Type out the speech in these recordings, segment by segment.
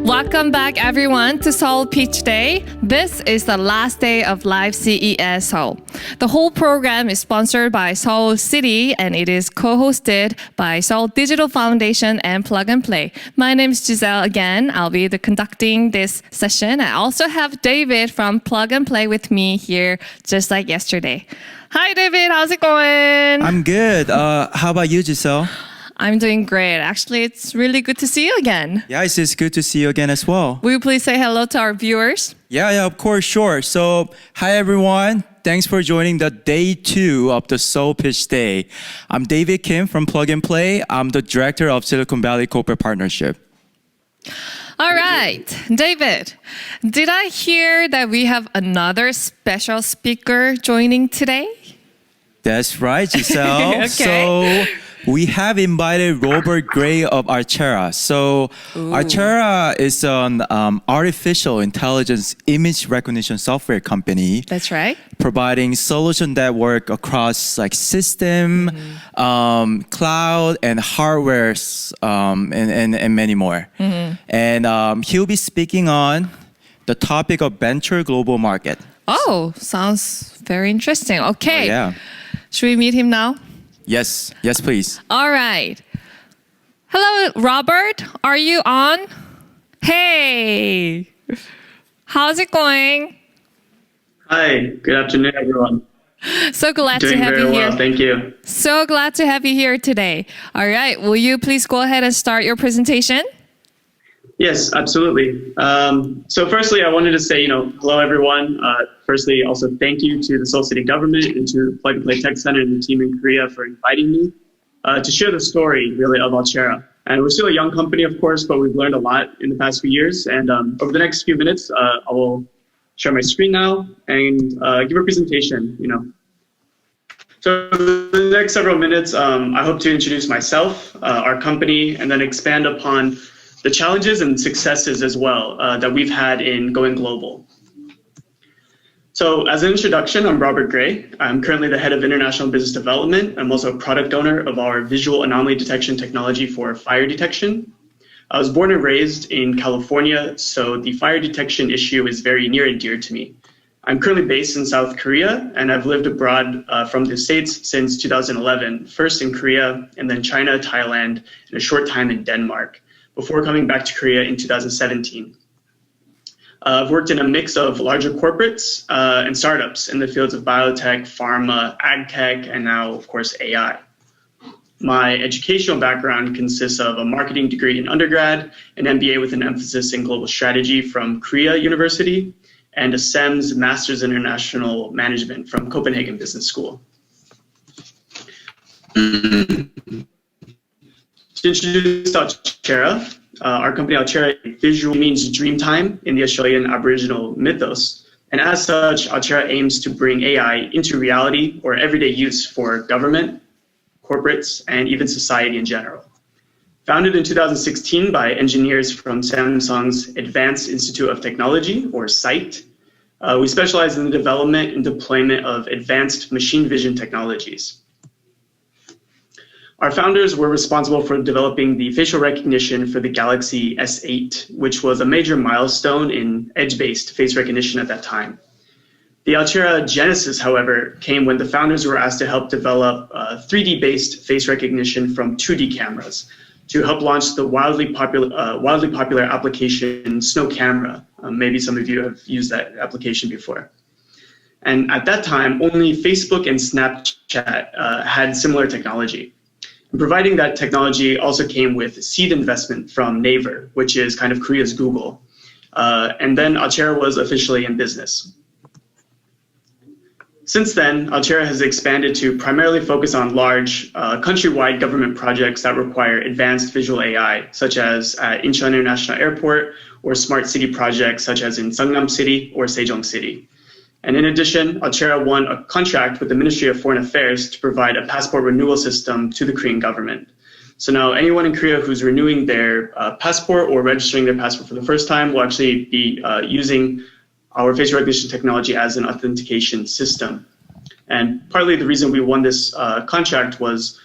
Welcome back everyone to Seoul Pitch Day. This is the last day of Live CES Seoul. The whole program is sponsored by Seoul City and it is co-hosted by Seoul Digital Foundation and plug&play. My name is Giselle again. I'll be conducting this session. I also have David from plug&play with me here just like yesterday. Hi David, how's it going? I'm good. How about you, Giselle? I'm doing great. Actually, it's really good to see you again. Yeah, it's good to see you again as well. Will you please say hello to our viewers? Yeah, of course, sure. So, hi everyone. Thanks for joining the day 2 of the Seoul Pitch Day. I'm David Kim from plug&play. I'm the director of Siliconvalley Corporate Partnership. All right, David, did I hear that we have another special speaker joining today? That's right, Giselle. Okay. So, we have invited Robert Gray of Alchera. So, Alchera is an artificial intelligence image recognition software company. That's right. Providing solutions that work across like system, cloud, and hardware, and many more. And he'll be speaking on the topic of venture global market. Oh, sounds very interesting. Okay. Oh, yeah. Should we meet him now? Yes, please. All right. Hello, Robert. Are you on? Hey. How's it going? Hi, good afternoon, everyone. So glad Doing to have very you here. well, thank you. So glad to have you here today. All right. Will you please go ahead and start your presentation? Yes, absolutely. So firstly, I wanted to say, hello, everyone. Firstly, also thank you to the Seoul City government and to the plug&play Tech Center and the team in Korea for inviting me to share the story, really, of Alchera. And we're still a young company, of course, but we've learned a lot in the past few years. And over the next few minutes, I will share my screen now and give a presentation, So the next several minutes, I hope to introduce myself, our company, and then expand upon the challenges and successes as well that we've had in going global. So as an introduction, I'm Robert Gray. I'm currently the head of international business development. I'm also a product owner of our visual anomaly detection technology for fire detection. I was born and raised in California, so the fire detection issue is very near and dear to me. I'm currently based in South Korea, and I've lived abroad from the States since 2011, first in Korea, and then China, Thailand, and a short time in Denmark, before coming back to Korea in 2017. I've worked in a mix of larger corporates and startups in the fields of biotech, pharma, ag tech, and now, of course, AI. My educational background consists of a marketing degree in undergrad, an MBA with an emphasis in global strategy from Korea University, and a SEMS Master's in International Management from Copenhagen Business School. To introduce Alchera, our company Alchera visual means dreamtime in the Australian Aboriginal mythos. And as such, Alchera aims to bring AI into reality or everyday use for government, corporates, and even society in general. Founded in 2016 by engineers from Samsung's Advanced Institute of Technology, or SITE, we specialize in the development and deployment of advanced machine vision technologies. Our founders were responsible for developing the facial recognition for the Galaxy S8, which was a major milestone in edge-based face recognition at that time. The Alchera genesis, however, came when the founders were asked to help develop 3D-based face recognition from 2D cameras to help launch the wildly popular application Snow Camera. Maybe some of you have used that application before. And at that time, only Facebook and Snapchat had similar technology. And providing that technology also came with seed investment from Naver, which is kind of Korea's Google. And then Alchera was officially in business. Since then, Alchera has expanded to primarily focus on large countrywide government projects that require advanced visual AI, such as at Incheon International Airport, or smart city projects such as in Seongnam City or Sejong City. And in addition, Alchera won a contract with the Ministry of Foreign Affairs to provide a passport renewal system to the Korean government. So now anyone in Korea who's renewing their passport or registering their passport for the first time will actually be using our face recognition technology as an authentication system. And partly the reason we won this contract was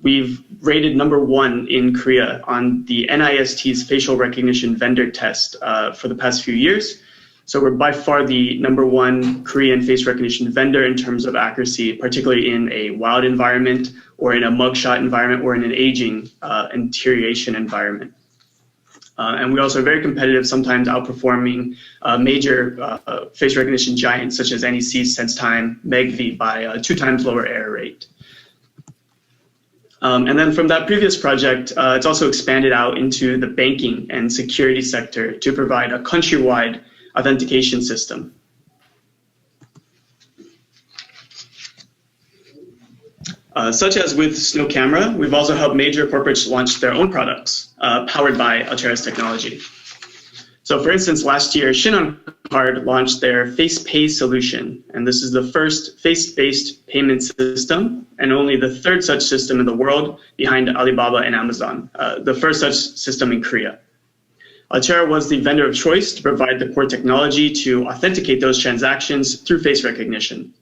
We've rated #1 in Korea on the NIST's facial recognition vendor test for the past few years. So we're by far the #1 Korean face recognition vendor in terms of accuracy, particularly in a wild environment or in a mugshot environment or in an aging interrogation environment. And we also are very competitive, sometimes outperforming major face recognition giants such as NEC, SenseTime, Megvii by a 2 times lower error rate. And then from that previous project, it's also expanded out into the banking and security sector to provide a countrywide authentication system. Such as with Snow Camera, we've also helped major corporates launch their own products powered by Al체라's technology. So for instance, last year, Shinhan Card launched their FacePay solution, and this is the first face-based payment system and only the 3rd such system in the world behind Alibaba and Amazon, the first such system in Korea. Al체라 was the vendor of choice to provide the core technology to authenticate those transactions through face recognition.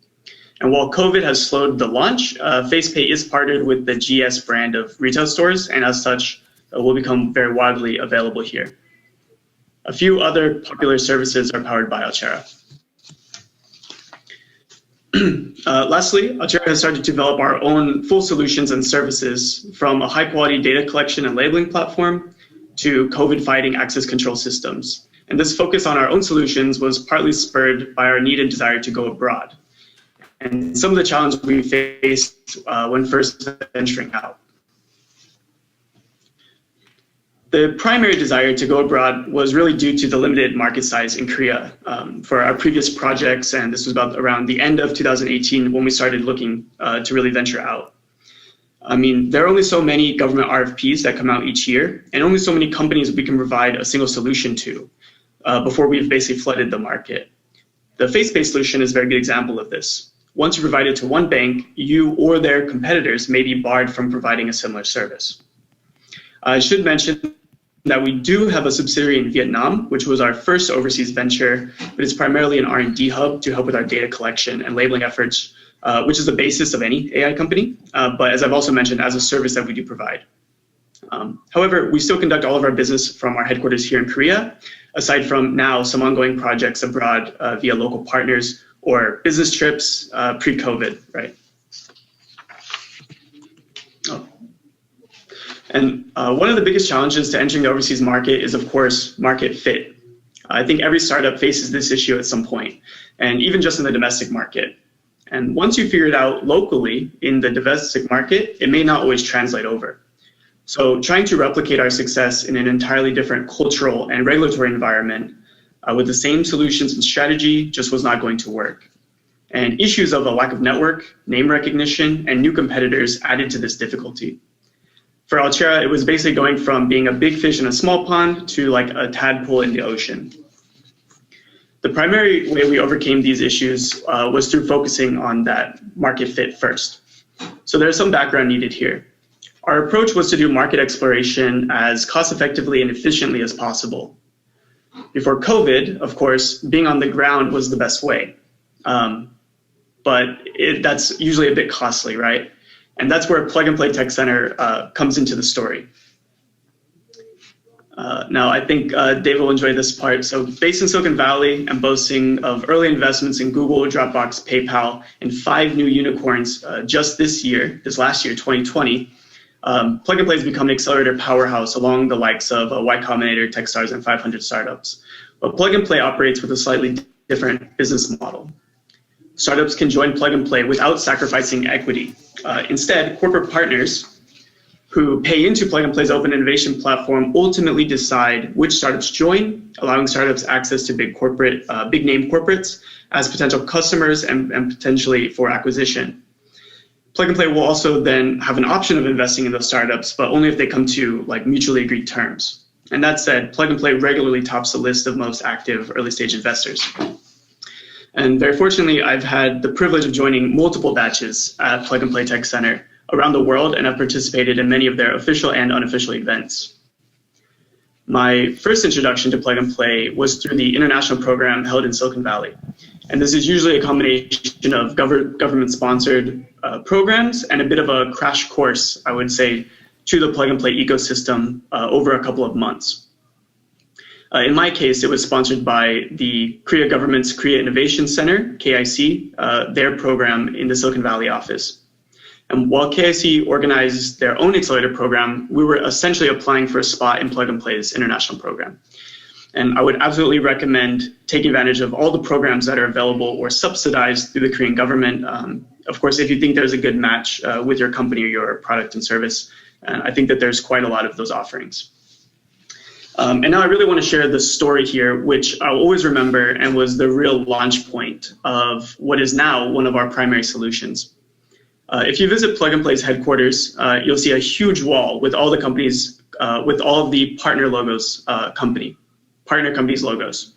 And while COVID has slowed the launch, FacePay is partnered with the GS brand of retail stores, and as such, will become very widely available here. A few other popular services are powered by Al체라. Lastly, Al체라 has started to develop our own full solutions and services, from a high-quality data collection and labeling platform to COVID-fighting access control systems. And this focus on our own solutions was partly spurred by our need and desire to go abroad, and some of the challenges we faced when first venturing out. The primary desire to go abroad was really due to the limited market size in Korea for our previous projects, and this was about around the end of 2018 when we started looking to really venture out. I mean, there are only so many government RFPs that come out each year, and only so many companies we can provide a single solution to before we've basically flooded the market. The FacePay solution is a very good example of this. Once you provide it to one bank, you or their competitors may be barred from providing a similar service. I should mention that we do have a subsidiary in Vietnam, which was our first overseas venture, but it's primarily an R&D hub to help with our data collection and labeling efforts, which is the basis of any AI company, but as I've also mentioned, as a service that we do provide. However, we still conduct all of our business from our headquarters here in Korea, aside from now some ongoing projects abroad via local partners or business trips pre-COVID, right? And one of the biggest challenges to entering the overseas market is, of course, market fit. I think every startup faces this issue at some point, and even just in the domestic market. And once you figure it out locally in the domestic market, it may not always translate over. So trying to replicate our success in an entirely different cultural and regulatory environment with the same solutions and strategy just was not going to work. And issues of a lack of network, name recognition, and new competitors added to this difficulty. For Al체라, it was basically going from being a big fish in a small pond to like a tadpole in the ocean. The primary way we overcame these issues was through focusing on that market fit first. So there's some background needed here. Our approach was to do market exploration as cost effectively and efficiently as possible. Before COVID, of course, being on the ground was the best way. But that's usually a bit costly, right? And that's where Plug-and-Play Tech Center comes into the story. Now, I think Dave will enjoy this part. So based in Silicon Valley and boasting of early investments in Google, Dropbox, PayPal, and 5 new unicorns just this last year, 2020, Plug-and-Play has become an accelerator powerhouse along the likes of Y Combinator, Techstars, and 500 startups. But Plug-and-Play operates with a slightly different business model. Startups can join Plug-and-Play without sacrificing equity. Instead, corporate partners who pay into Plug-and-Play's open innovation platform ultimately decide which startups join, allowing startups access to big name corporates as potential customers and potentially for acquisition. Plug-and-Play will also then have an option of investing in those startups, but only if they come to like mutually agreed terms. And that said, Plug-and-Play regularly tops the list of most active early stage investors. And very fortunately, I've had the privilege of joining multiple batches at Plug-and-Play Tech Center around the world, and I've participated in many of their official and unofficial events. My first introduction to Plug-and-Play was through the international program held in Silicon Valley. And this is usually a combination of government-sponsored programs and a bit of a crash course, I would say, to the plug-and-play ecosystem over a couple of months. In my case, it was sponsored by the Korea government's Korea Innovation Center, KIC, their program in the Silicon Valley office. And while KIC organized their own accelerator program, we were essentially applying for a spot in Plug and Play's international program. And I would absolutely recommend taking advantage of all the programs that are available or subsidized through the Korean government. Of course, if you think there's a good match with your company or your product and service, I think that there's quite a lot of those offerings. And now I really want to share the story here, which I'll always remember and was the real launch point of what is now one of our primary solutions. If you visit Plug and Play's headquarters, you'll see a huge wall with all the companies, with all of the partner logos, partner companies' logos.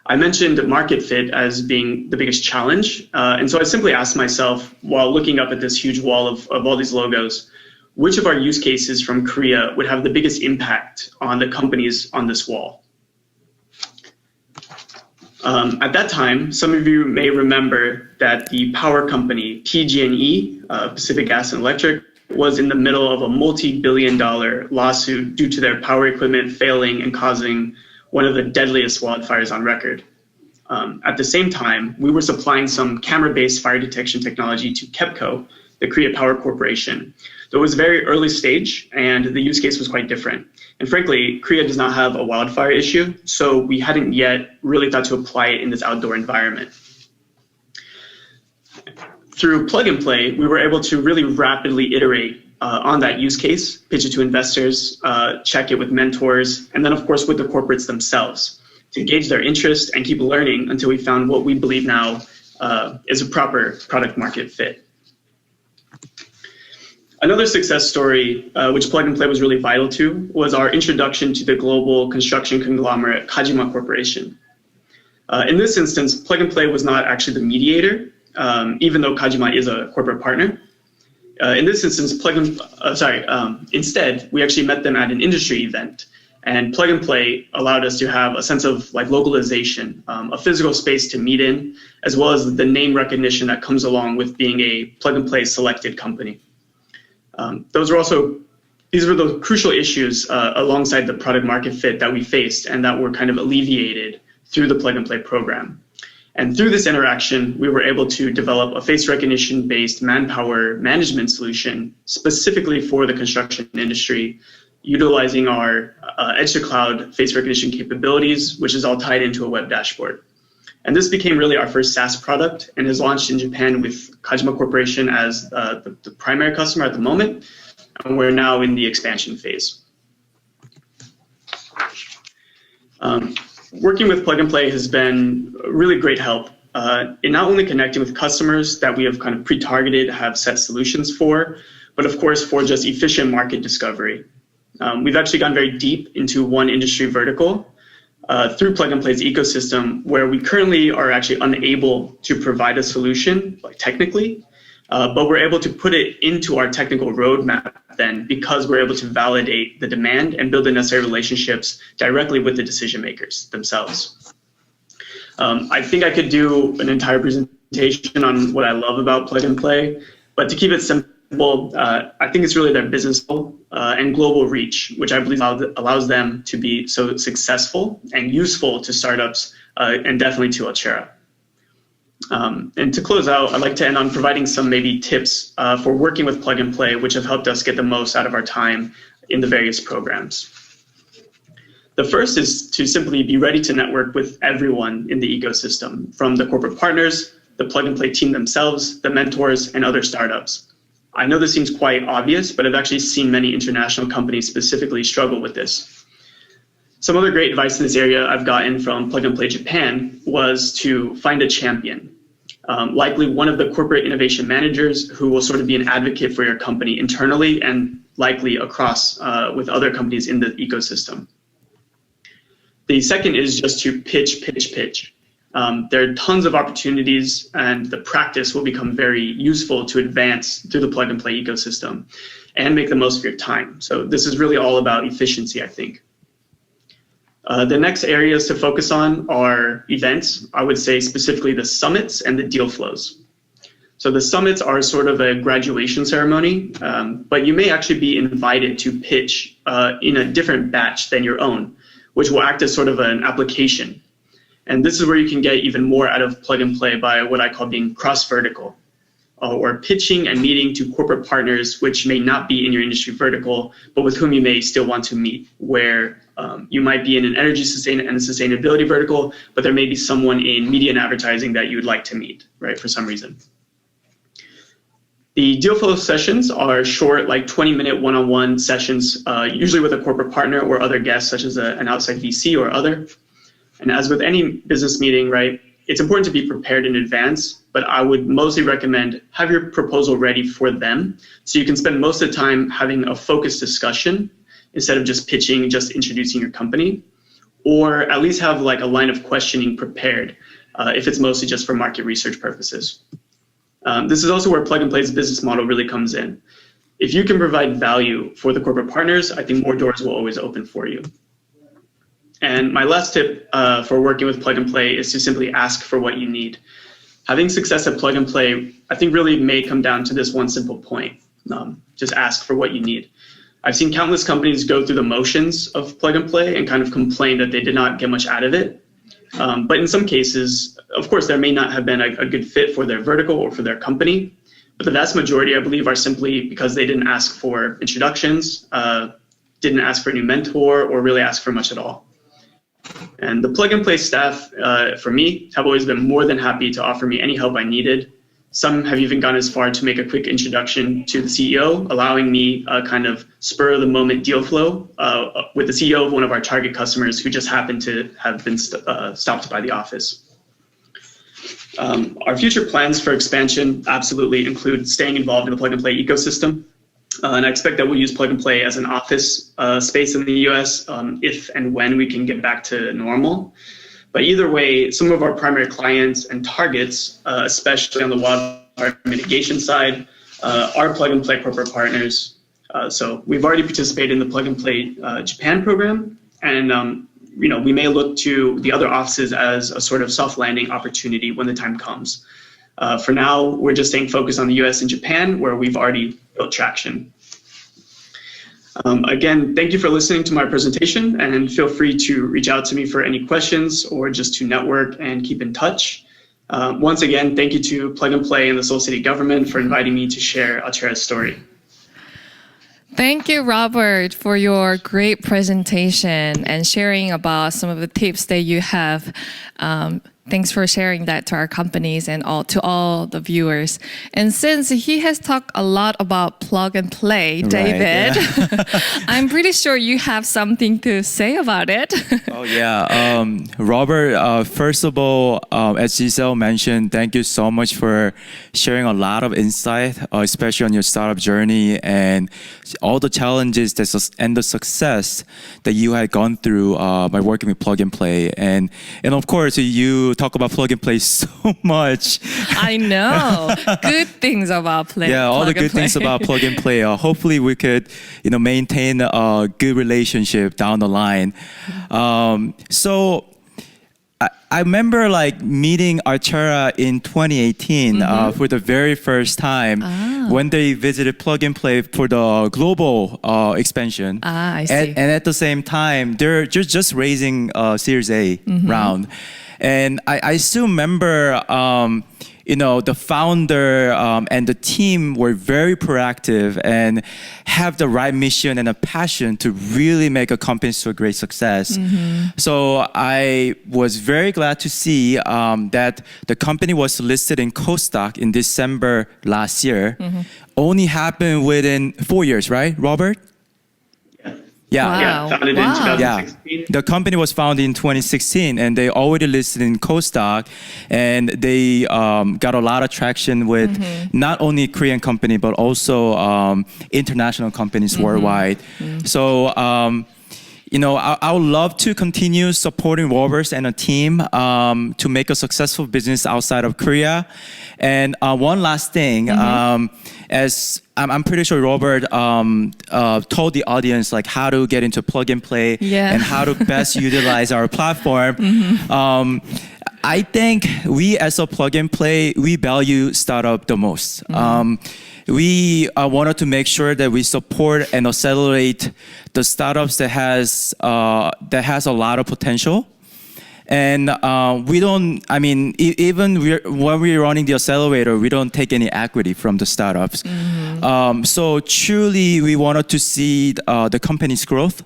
I mentioned market fit as being the biggest challenge. And so I simply asked myself, while looking up at this huge wall of all these logos, which of our use cases from Korea would have the biggest impact on the companies on this wall? At that time, some of you may remember that the power company PG&E, Pacific Gas and Electric, was in the middle of a multi-billion-dollar lawsuit due to their power equipment failing and causing one of the deadliest wildfires on record. At the same time, we were supplying some camera-based fire detection technology to KEPCO, the Korea Power Corporation. So it was very early stage, and the use case was quite different. And frankly, Korea does not have a wildfire issue, so we hadn't yet really thought to apply it in this outdoor environment. Through Plug and Play, we were able to really rapidly iterate on that use case, pitch it to investors, check it with mentors, and then of course with the corporates themselves to gauge their interest and keep learning until we found what we believe now is a proper product market fit. Another success story, which Plug and Play was really vital to, was our introduction to the global construction conglomerate Kajima Corporation. In this instance, Plug and Play was not actually the mediator, even though Kajima is a corporate partner. In this instance, instead, we actually met them at an industry event, and Plug and Play allowed us to have a sense of localization, a physical space to meet in, as well as the name recognition that comes along with being a Plug and Play selected company. These were the crucial issues alongside the product market fit that we faced and that were kind of alleviated through the Plug and Play program. And through this interaction, we were able to develop a face recognition-based manpower management solution specifically for the construction industry, utilizing our edge-to-cloud face recognition capabilities, which is all tied into a web dashboard. And this became really our first SaaS product and is launched in Japan with Kajima Corporation as the primary customer at the moment. And we're now in the expansion phase. Working with Plug and Play has been really great help in not only connecting with customers that we have kind of pre-targeted, have set solutions for, but of course for just efficient market discovery. We've actually gone very deep into one industry vertical through Plug and Play's ecosystem, where we currently are actually unable to provide a solution technically, but we're able to put it into our technical roadmap then because we're able to validate the demand and build the necessary relationships directly with the decision makers themselves. I think I could do an entire presentation on what I love about Plug and Play, but to keep it simple, I think it's really their business model and global reach, which I believe allows them to be so successful and useful to startups and definitely to Alchera. And to close out, I'd like to end on providing some maybe tips for working with Plug and Play, which have helped us get the most out of our time in the various programs. The first is to simply be ready to network with everyone in the ecosystem, from the corporate partners, the Plug and Play team themselves, the mentors, and other startups. I know this seems quite obvious, but I've actually seen many international companies specifically struggle with this. Some other great advice in this area I've gotten from Plug and Play Japan was to find a champion, likely one of the corporate innovation managers who will sort of be an advocate for your company internally and likely across with other companies in the ecosystem. The second is just to pitch. There are tons of opportunities, and the practice will become very useful to advance through the Plug and Play ecosystem and make the most of your time. So this is really all about efficiency, I think. The next areas to focus on are events. I would say specifically the summits and the deal flows. So the summits are sort of a graduation ceremony, but you may actually be invited to pitch in a different batch than your own, which will act as sort of an application. And this is where you can get even more out of plug and play by what I call being cross-vertical, or pitching and meeting to corporate partners which may not be in your industry vertical, but with whom you may still want to meet, where you might be in an energy and sustainability vertical, but there may be someone in media and advertising that you would like to meet, right, for some reason. The deal flow sessions are short, like 20-minute one-on-one sessions, usually with a corporate partner or other guests, such as an outside VC or other. And as with any business meeting, right, it's important to be prepared in advance, but I would mostly recommend have your proposal ready for them so you can spend most of the time having a focused discussion instead of just pitching, just introducing your company, or at least have like a line of questioning prepared if it's mostly just for market research purposes. This is also where Plug and Play's business model really comes in. If you can provide value for the corporate partners, I think more doors will always open for you. And my last tip for working with Plug and Play is to simply ask for what you need. Having success at Plug and Play, I think really may come down to this one simple point. Just ask for what you need. I've seen countless companies go through the motions of Plug and Play and kind of complain that they did not get much out of it. But in some cases, of course, there may not have been a good fit for their vertical or for their company. But the vast majority, I believe, are simply because they didn't ask for introductions, didn't ask for a new mentor, or really ask for much at all. And the Plug and Play staff, for me, have always been more than happy to offer me any help I needed. Some have even gone as far to make a quick introduction to the CEO, allowing me a kind of spur-of-the-moment deal flow with the CEO of one of our target customers who just happened to have been stopped by the office. Our future plans for expansion absolutely include staying involved in the Plug and Play ecosystem. And I expect that we'll use Plug and Play as an office space in the US if and when we can get back to normal. But either way, some of our primary clients and targets, especially on the wildfire mitigation side, are Plug and Play corporate partners. So we've already participated in the Plug and Play Japan program, and we may look to the other offices as a sort of soft landing opportunity when the time comes. For now, we're just staying focused on the US and Japan, where we've already built traction. Again, thank you for listening to my presentation, and feel free to reach out to me for any questions or just to network and keep in touch. Once again, thank you to Plug and Play and the Seoul City government for inviting me to share Alchera's story. Thank you, Robert, for your great presentation and sharing about some of the tips that you have. Thanks for sharing that to our companies and to all the viewers. And since he has talked a lot about Plug and Play, David, Right, yeah. I'm pretty sure you have something to say about it. Oh yeah, Robert. First of all, as Giselle mentioned, thank you so much for sharing a lot of insight, especially on your startup journey and all the challenges and the success that you had gone through by working with Plug and Play. And of course, you talk about Plug and Play so much. I know. Good things about Play. Yeah, all the good things about Plug and Play. Hopefully we could, maintain a good relationship down the line. So I remember meeting Alchera in 2018 for the very first time when they visited Plug and Play for the global expansion. I see. And at the same time, they're just raising Series A round. And I still remember, the founder and the team were very proactive and have the right mission and a passion to really make a company to a great success. So I was very glad to see that the company was listed in Kosdaq in December last year. Only happened within 4 years, right, Robert? Yeah. Wow. Yeah, founded in 2016. Yeah, the company was founded in 2016, and they already listed in Kosdaq, and they got a lot of traction with not only Korean company but also international companies worldwide. So I would love to continue supporting Robert and a team to make a successful business outside of Korea. And one last thing, as I'm pretty sure Robert told the audience like how to get into plug and play and how to best utilize our platform. I think we as a plug and play, we value startup the most. We wanted to make sure that we support and accelerate the startups that has a lot of potential. And we don't, even when we're running the accelerator, we don't take any equity from the startups. So truly, we wanted to see the company's growth.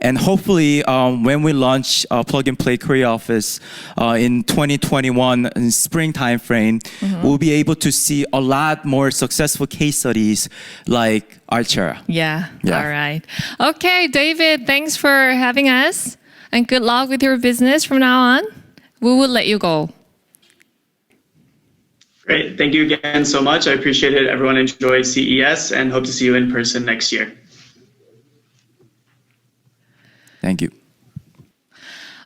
And hopefully, when we launch Plug and Play Korea office in 2021 in spring timeframe, we'll be able to see a lot more successful case studies like Alchera. Yeah. All right. Okay, David, thanks for having us. And good luck with your business from now on. We will let you go. Great. Thank you again so much. I appreciate it. Everyone enjoy CES and hope to see you in person next year. Thank you.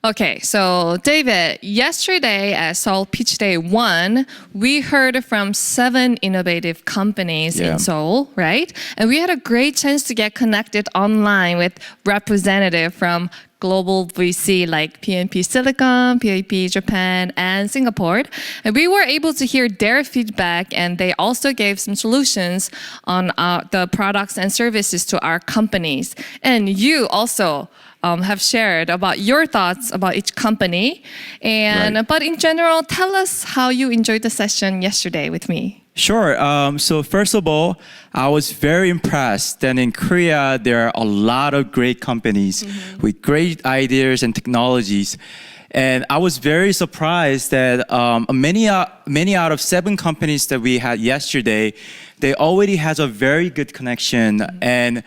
Okay, so David, yesterday at Seoul Pitch Day 1, we heard from 7 innovative companies in Seoul, right? And we had a great chance to get connected online with representatives from global VC like PNP Silicon, PAP Japan, and Singapore. And we were able to hear their feedback, and they also gave some solutions on the products and services to our companies. And you also have shared about your thoughts about each company. And but in general, tell us how you enjoyed the session yesterday with me. Sure. So first of all, I was very impressed that in Korea, there are a lot of great companies with great ideas and technologies. And I was very surprised that many out of 7 companies that we had yesterday, they already has a very good connection and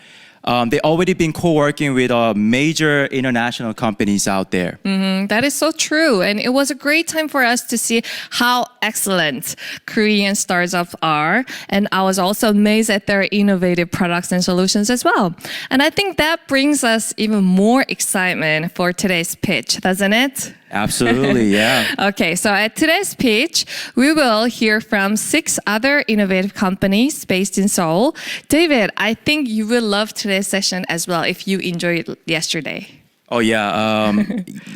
they already been co-working with major international companies out there. That is so true. And it was a great time for us to see how excellent Korean startups are. And I was also amazed at their innovative products and solutions as well. And I think that brings us even more excitement for today's pitch, doesn't it? Absolutely, yeah. Okay, so at today's pitch, we will hear from 6 other innovative companies based in Seoul. David, I think you will love today's session as well if you enjoyed it yesterday. Oh yeah,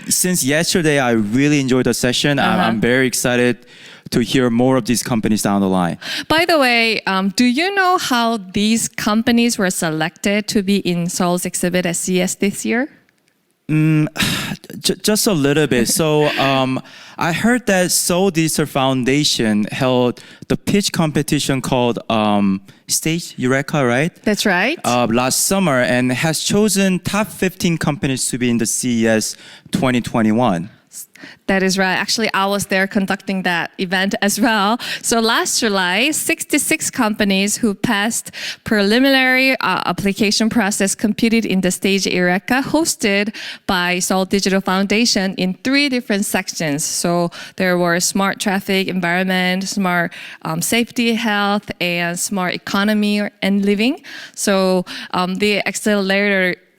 since yesterday I really enjoyed the session. I'm very excited to hear more of these companies down the line. By the way, do you know how these companies were selected to be in Seoul's exhibit at CES this year? Just a little bit. So I heard that Seoul Digital Foundation held the pitch competition called Stage Eureka, right? That's right. Last summer and has chosen top 15 companies to be in the CES 2021. That is right. Actually, I was there conducting that event as well. So last July, 66 companies who passed preliminary application process competed in the Stage Eureka hosted by Seoul Digital Foundation in 3 different sections. So there were smart traffic, environment, smart safety, health, and smart economy and living. So the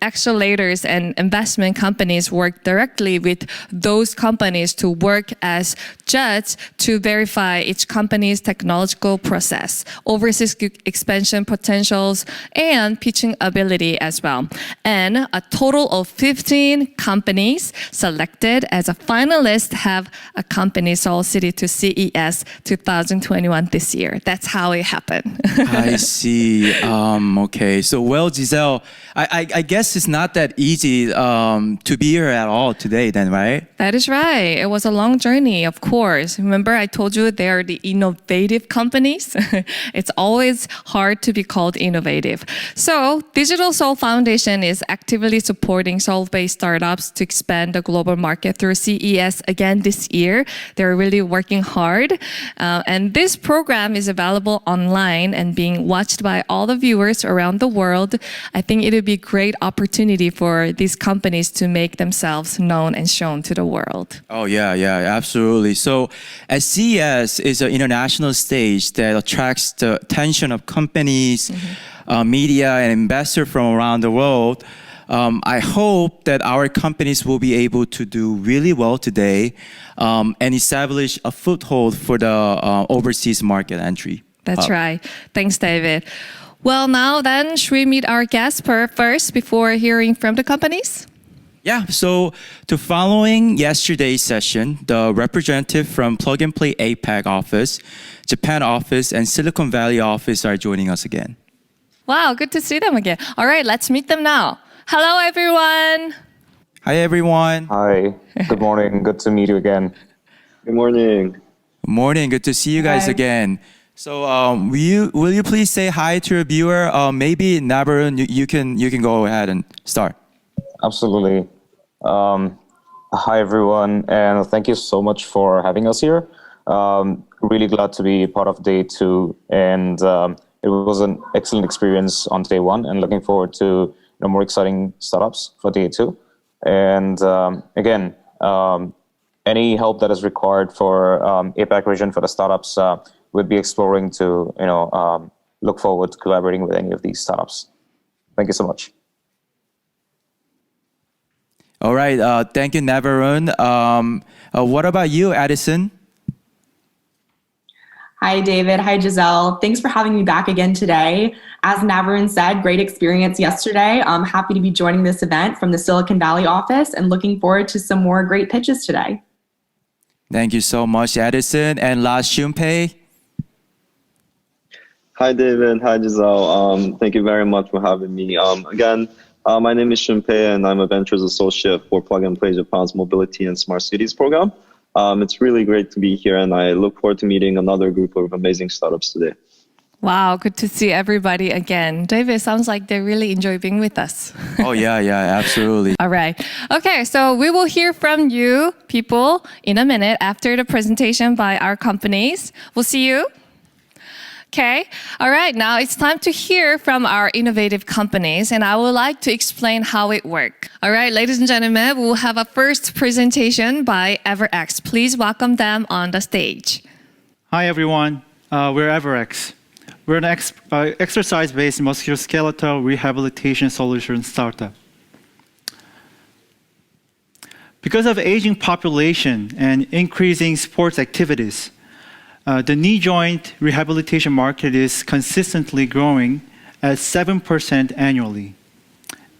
accelerators and investment companies work directly with those companies to work as judges to verify each company's technological process, overseas expansion potentials, and pitching ability as well. And a total of 15 companies selected as a finalist have accompanied Seoul City to CES 2021 this year. That's how it happened. I see. Okay. So, well, Giselle, I guess it's not that easy to be here at all today then, right? That is right. It was a long journey, of course. Remember, I told you they are the innovative companies. It's always hard to be called innovative. So, Digital Seoul Foundation is actively supporting Seoul-based startups to expand the global market through CES again this year. They're really working hard. And this program is available online and being watched by all the viewers around the world. I think it would be a great opportunity for these companies to make themselves known and shown to the world. Oh, yeah, absolutely. So as CES is an international stage that attracts the attention of companies, media, and investors from around the world, I hope that our companies will be able to do really well today and establish a foothold for the overseas market entry. That's right. Thanks, David. Well, now then, should we meet our guests first before hearing from the companies? Yeah, so to following yesterday's session, the representative from plug-and-play APAC office, Japan office, and Silicon Valley office are joining us again. Wow, good to see them again. All right, let's meet them now. Hello, everyone. Hi, everyone. Hi, good morning. Good to meet you again. Good morning. Good morning. Good to see you guys Hi. again. So, will you please say hi to a viewer? Maybe Navarun, you can go ahead and start. Absolutely. Hi, everyone, and thank you so much for having us here. Really glad to be part of day 2, and it was an excellent experience on day 1, and looking forward to more exciting startups for day 2. And again, any help that is required for APAC region for the startups, we'd be exploring to look forward to collaborating with any of these startups. Thank you so much. All right. Thank you, Navarun. What about you, Addison? Hi, David. Hi, Giselle. Thanks for having me back again today. As Navarun said, great experience yesterday. I'm happy to be joining this event from the Silicon Valley office and looking forward to some more great pitches today. Thank you so much, Addison. And last, Shunpei. Hi, David. Hi, Giselle. Thank you very much for having me. Again, my name is Shunpei, and I'm a Ventures Associate for plug-and-play Japan's Mobility and Smart Cities program. It's really great to be here, and I look forward to meeting another group of amazing startups today. Wow, good to see everybody again. David, sounds like they really enjoy being with us. Oh, yeah, absolutely. All right. Okay, so we will hear from you people in a minute after the presentation by our companies. We'll see you. Okay. All right. Now it's time to hear from our innovative companies, and I would like to explain how it works. All right, ladies and gentlemen, we'll have a first presentation by EverX. Please welcome them on the stage. Hi, everyone. We're EverX. We're an exercise-based musculoskeletal rehabilitation solution startup. Because of aging population and increasing sports activities, the knee joint rehabilitation market is consistently growing at 7% annually.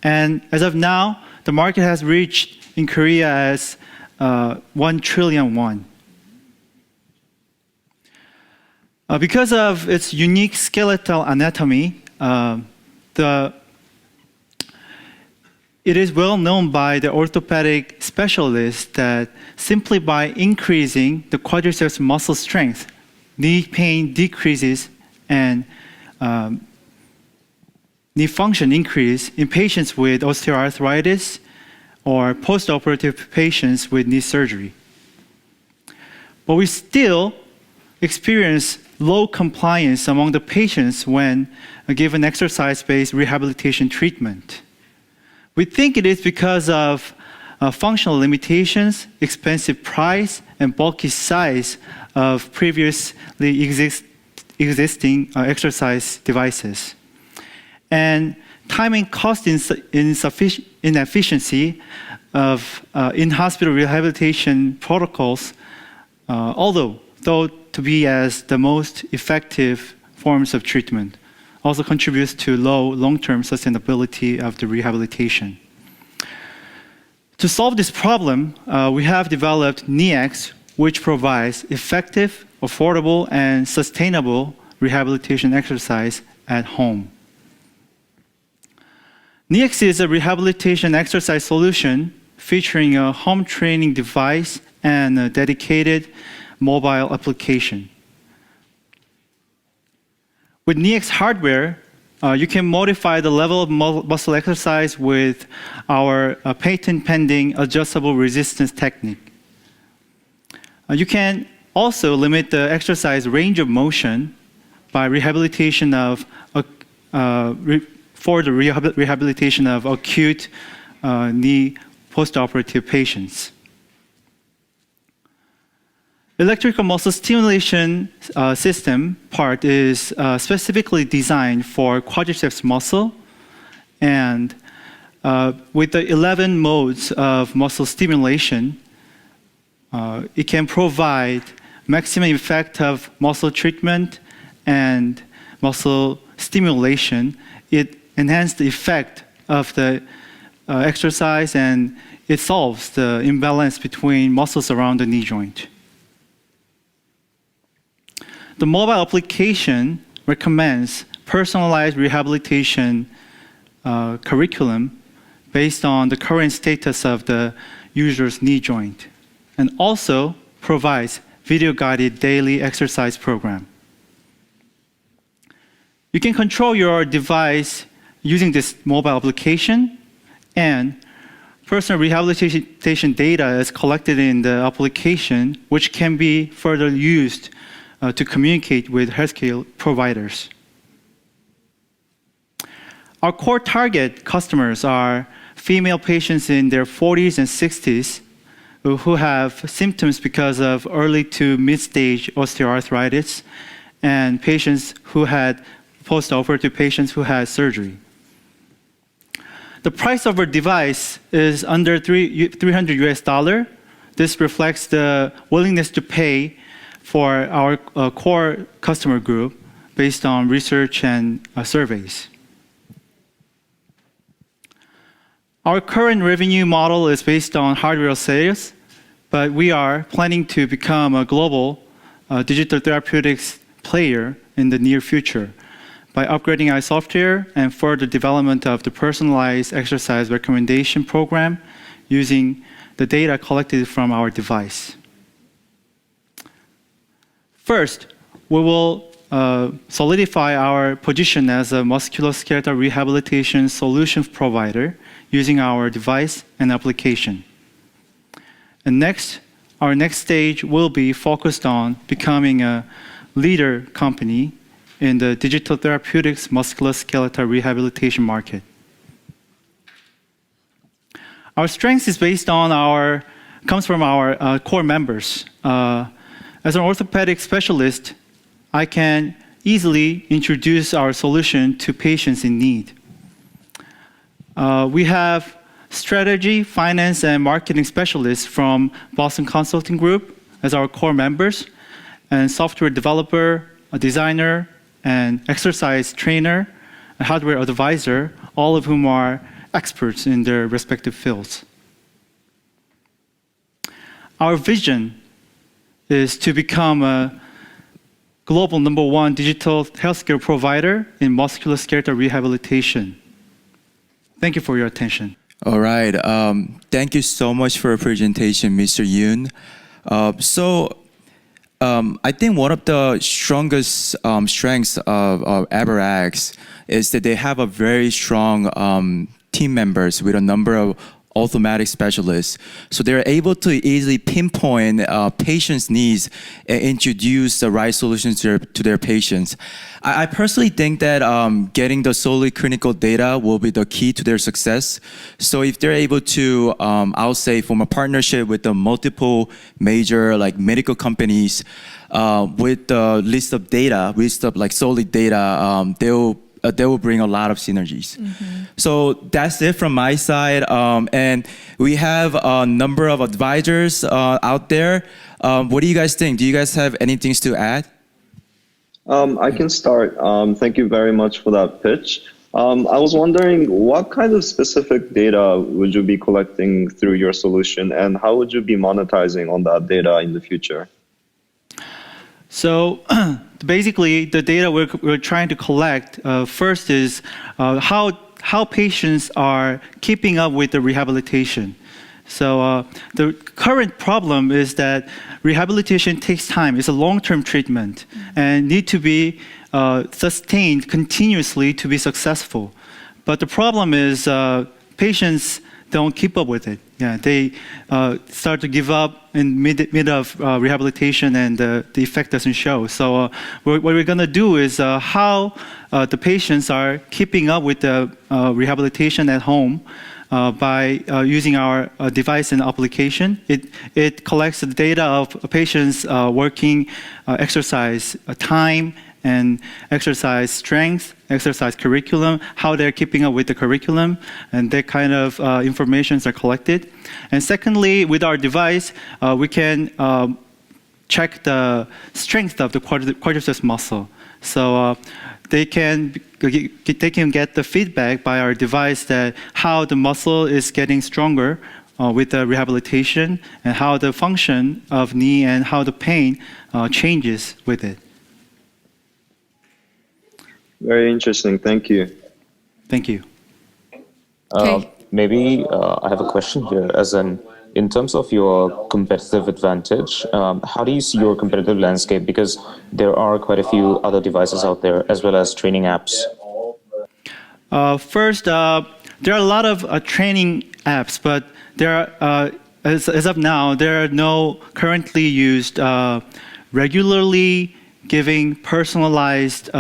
And as of now, the market has reached in Korea as 1 trillion won. Because of its unique skeletal anatomy, it is well known by the orthopedic specialists that simply by increasing the quadriceps muscle strength, knee pain decreases and knee function increase in patients with osteoarthritis or post-operative patients with knee surgery. But we still experience low compliance among the patients when given exercise-based rehabilitation treatment. We think it is because of functional limitations, expensive price, and bulky size of previously existing exercise devices. And time and cost inefficiency of in-hospital rehabilitation protocols, although thought to be as the most effective forms of treatment, also contributes to low long-term sustainability of the rehabilitation. To solve this problem, we have developed NEX, which provides effective, affordable, and sustainable rehabilitation exercise at home. NEX is a rehabilitation exercise solution featuring a home training device and a dedicated mobile application. With NEX hardware, you can modify the level of muscle exercise with our patent-pending adjustable resistance technique. You can also limit the exercise range of motion by rehabilitation of rehabilitation of acute knee postoperative patients. Electrical muscle stimulation system part is specifically designed for quadriceps muscle, and with the 11 modes of muscle stimulation, it can provide maximum effect of muscle treatment and muscle stimulation. It enhances the effect of the exercise, and it solves the imbalance between muscles around the knee joint. The mobile application recommends personalized rehabilitation curriculum based on the current status of the user's knee joint, and also provides video-guided daily exercise program. You can control your device using this mobile application, and personal rehabilitation data is collected in the application, which can be further used to communicate with healthcare providers. Our core target customers are female patients in their 40s and 60s who have symptoms because of early to mid-stage osteoarthritis, and patients who had post-operative patients who had surgery. The price of our device is under $300 US. This reflects the willingness to pay for our core customer group based on research and surveys. Our current revenue model is based on hardware sales, but we are planning to become a global digital therapeutics player in the near future by upgrading our software and further development of the personalized exercise recommendation program using the data collected from our device. First, we will solidify our position as a musculoskeletal rehabilitation solution provider using our device and application. And next, our next stage will be focused on becoming a leader company in the digital therapeutics musculoskeletal rehabilitation market. Our strength is based on comes from our core members. As an orthopedic specialist, I can easily introduce our solution to patients in need. We have strategy, finance, and marketing specialists from Boston Consulting Group as our core members, and software developer, a designer, and exercise trainer, a hardware advisor, all of whom are experts in their respective fields. Our vision is to become a global #1 digital healthcare provider in musculoskeletal rehabilitation. Thank you for your attention. All right. Thank you so much for your presentation, Mr. Yoon. I think one of the strongest strengths of AberX is that they have a very strong team members with a number of orthopedic specialists. So they're able to easily pinpoint patients' needs and introduce the right solutions to their patients. I personally think that getting the solely clinical data will be the key to their success. So if they're able to, I'll say, form a partnership with the multiple major medical companies with the list of solid data, they will bring a lot of synergies. Mm-hmm. So that's it from my side. And we have a number of advisors out there. What do you guys think? Do you guys have anything to add? I can start. Thank you very much for that pitch. I was wondering, what kind of specific data would you be collecting through your solution, and how would you be monetizing on that data in the future? So basically, the data we're trying to collect first is how patients are keeping up with the rehabilitation. So the current problem is that rehabilitation takes time. It's a long-term treatment and need to be sustained continuously to be successful. But the problem is patients don't keep up with it. Yeah, they start to give up in mid of rehabilitation, and the effect doesn't show. So what we're going to do is how the patients are keeping up with the rehabilitation at home by using our device and application. It collects the data of patients' working exercise time and exercise strength, exercise curriculum, how they're keeping up with the curriculum, and that kind of informations are collected. And secondly, with our device, we can check the strength of the quadriceps muscle. So they can get the feedback by our device that how the muscle is getting stronger with the rehabilitation, and how the function of knee and how the pain changes with it. Very interesting. Thank you. Thank you. Okay. Maybe I have a question here, as in terms of your competitive advantage, how do you see your competitive landscape? Because there are quite a few other devices out there, as well as training apps. First, there are a lot of training apps, but there are, as of now, there are no currently used regularly giving personalized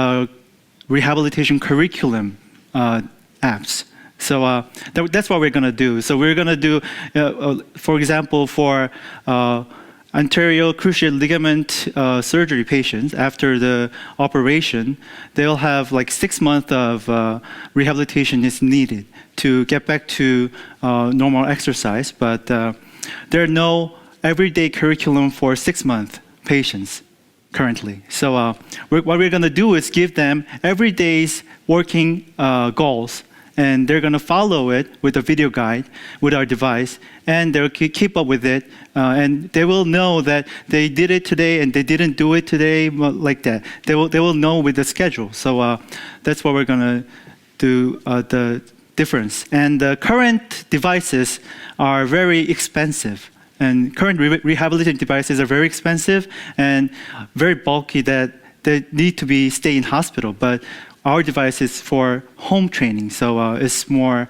rehabilitation curriculum apps. So that's what we're going to do. So we're going to do, for example, for anterior cruciate ligament surgery patients after the operation, they'll have like 6 months of rehabilitation is needed to get back to normal exercise. But there are no everyday curriculum for 6-month patients currently. So what we're going to do is give them everyday's working goals, and they're going to follow it with a video guide with our device, and they'll keep up with it, and they will know that they did it today and they didn't do it today, like that. They will know with the schedule. So that's what we're going to do, the difference. And the current devices are very expensive. And current rehabilitation devices are very expensive and very bulky that they need to stay in hospital. But our device is for home training, so it's more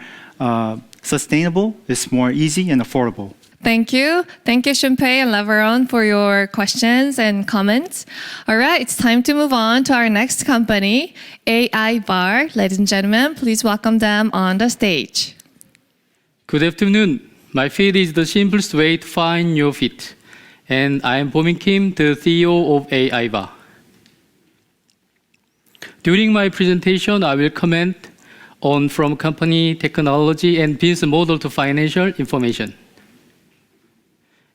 sustainable, it's more easy and affordable. Thank you. Thank you, Shunpei and Leveron, for your questions and comments. All right, it's time to move on to our next company, AI Bar. Ladies and gentlemen, please welcome them on the stage. Good afternoon. My feet is the simplest way to find your fit. And I am Bomin Kim, the CEO of AI Bar. During my presentation, I will comment on from company technology and business model to financial information.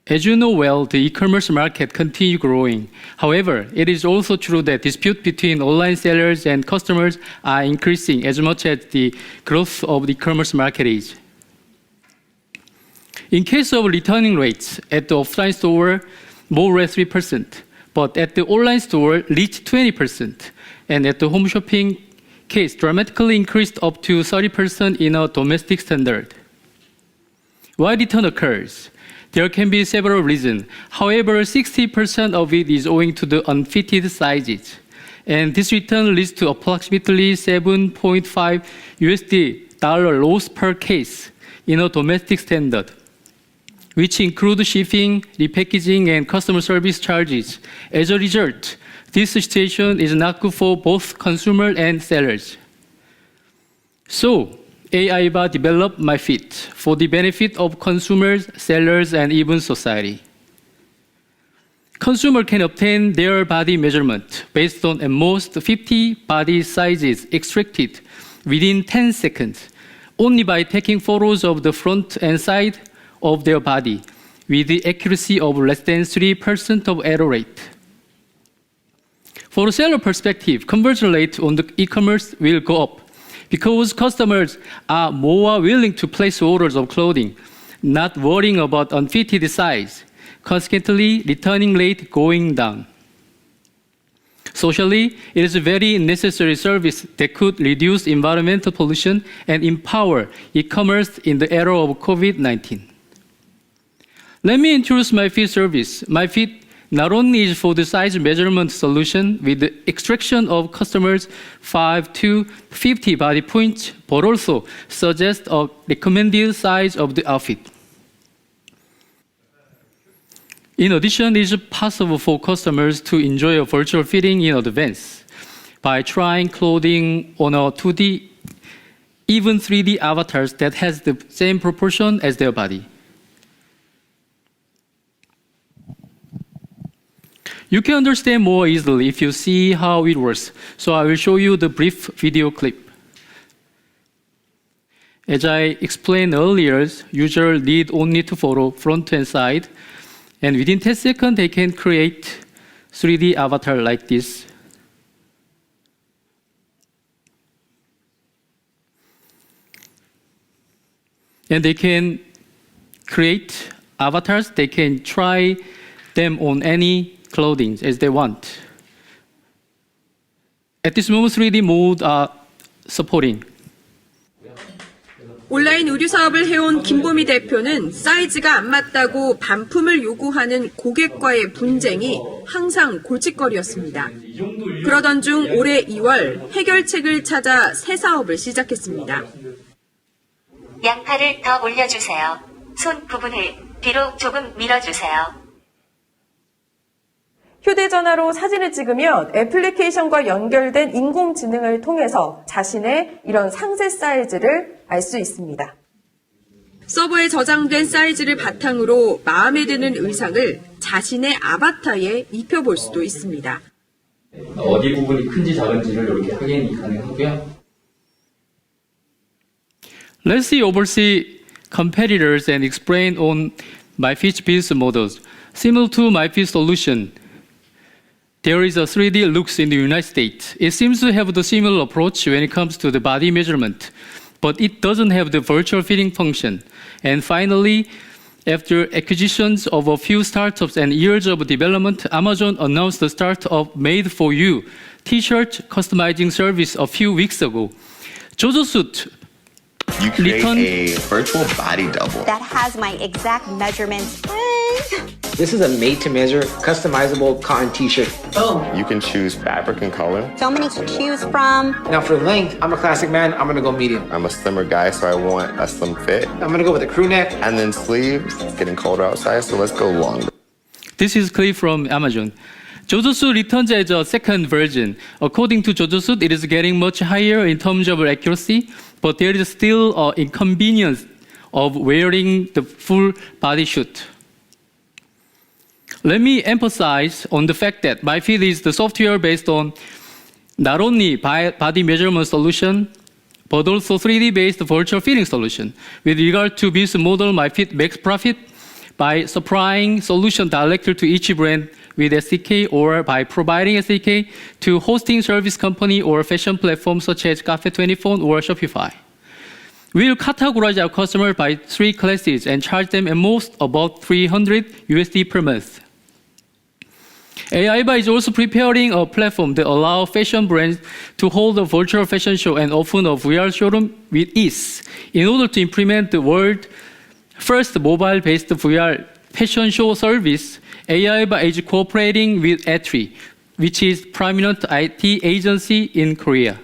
As you know well, the e-commerce market continues growing. However, it is also true that disputes between online sellers and customers are increasing as much as the growth of the e-commerce market is. In case of returning rates at the offline store, more or less 3%, but at the online store, reached 20%, and at the home shopping case, dramatically increased up to 30% in a domestic standard. Why return occurs? There can be several reasons. However, 60% of it is owing to the unfitted sizes, and this return leads to approximately $7.5 loss per case in a domestic standard, which include shipping, repackaging, and customer service charges. As a result, this situation is not good for both consumers and sellers. So, AI Bar developed MyFit for the benefit of consumers, sellers, and even society. Consumers can obtain their body measurement based on at most 50 body sizes extracted within 10 seconds, only by taking photos of the front and side of their body with the accuracy of less than 3% of error rate. For a seller perspective, conversion rate on the e-commerce will go up because customers are more willing to place orders of clothing, not worrying about unfitted size, consequently returning rate going down. Socially, it is a very necessary service that could reduce environmental pollution and empower e-commerce in the era of COVID-19. Let me introduce MyFit service. MyFit not only is for the size measurement solution with the extraction of customers' 5 to 50 body points, but also suggests a recommended size of the outfit. In addition, it is possible for customers to enjoy a virtual fitting in advance by trying clothing on a 2D, even 3D avatars that has the same proportion as their body. You can understand more easily if you see how it works. So I will show you the brief video clip. As I explained earlier, users need only to follow front and side, and within 10 seconds, they can create 3D avatar like this. And they can create avatars. They can try them on any clothing as they want. At this moment, 3D mode are supporting. 온라인 의류 사업을 해온 김보미 대표는 사이즈가 안 맞다고 반품을 요구하는 고객과의 분쟁이 항상 골칫거리였습니다. 그러던 중 올해 2월 해결책을 찾아 새 사업을 시작했습니다. 양팔을 더 올려주세요. 손 부분을 뒤로 조금 밀어주세요. 휴대전화로 사진을 찍으면 애플리케이션과 연결된 인공지능을 통해서 자신의 이런 상세 사이즈를 알 수 있습니다. 서버에 저장된 사이즈를 바탕으로 마음에 드는 의상을 자신의 아바타에 입혀볼 수도 있습니다. 어디 부분이 큰지 작은지를 이렇게 확인이 가능하고요. Let's see oversee competitors and explain on MyFit's business models. Similar to MyFit's solution, there is a 3D looks in the United States. It seems to have the similar approach when it comes to the body measurement, but it doesn't have the virtual fitting function. And finally, after acquisitions of a few startups and years of development, Amazon announced the start of Made for You t-shirt customizing service a few weeks ago. JoJoSuit You create a virtual body double that has my exact measurements. This is a made-to-measure, customizable cotton t-shirt. Boom. You can choose fabric and color. So many to choose from. Now for length, I'm a classic man, I'm gonna go medium. I'm a slimmer guy, so I want a slim fit. I'm gonna go with a crew neck. And then sleeves, it's getting colder outside, so let's go longer. This is clip from Amazon. JoJoSuit returns as a second version. According to JoJoSuit, it is getting much higher in terms of accuracy, but there is still an inconvenience of wearing the full body suit. Let me emphasize on the fact that MyFit is the software based on not only body measurement solution, but also 3D-based virtual fitting solution. With regard to business model, MyFit makes profit by supplying solution directly to each brand with SDK or by providing SDK to hosting service company or fashion platforms such as Cafe24 or Shopify. We'll categorize our customers by 3 classes and charge them at most about $300 USD per month. AIBA is also preparing a platform that allows fashion brands to hold a virtual fashion show and open a VR showroom with ease. In order to implement the world's first mobile-based VR fashion show service, AIBA is cooperating with Atri, which is prominent IT agency in Korea.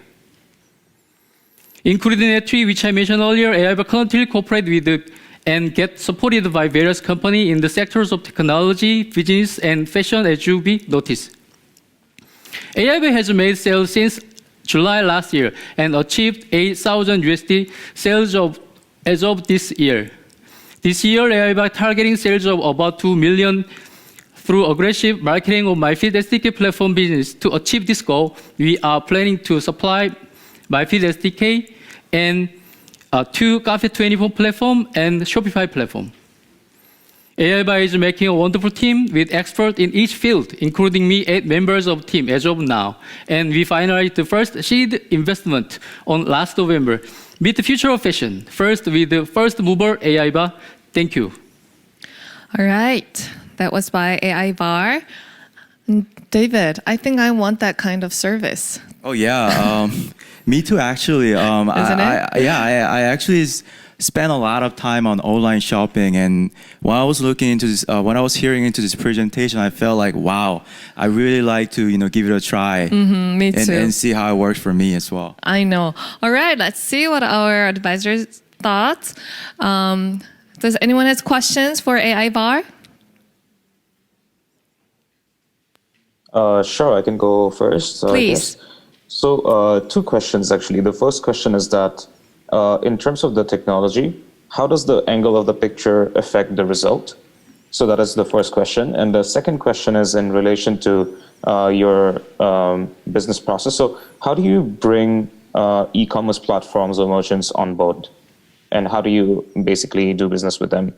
Including Atri, which I mentioned earlier, AIBA currently cooperates with and get supported by various companies in the sectors of technology, business, and fashion, as you be noticed. AIBA has made sales since July last year and achieved 8,000 USD sales as of this year. This year, AIBA targeting sales of about 2 million through aggressive marketing of MyFit SDK platform business. To achieve this goal, we are planning to supply MyFit SDK and to Cafe24 platform and Shopify platform. AIBA is making a wonderful team with experts in each field, including me, 8 members of the team as of now. And we finalized the first seed investment on last November. Meet the future of fashion. First with the first mover, AIBA. Thank you. All right. That was by AIBA. David, I think I want that kind of service. Oh yeah, me too. Actually, Isn't it? I actually spent a lot of time on online shopping, and when I was looking into this, when I was hearing into this presentation, I felt like, wow, I really like to give it a try. Me too. And see how it works for me as well. I know. All right, let's see what our advisors thought. Does anyone have questions for AIBA? Sure, I can go first. Please. So 2 questions actually. The first question is that in terms of the technology, how does the angle of the picture affect the result? So that is the first question. And the second question is in relation to your business process. So how do you bring e-commerce platforms or merchants on board? And how do you basically do business with them?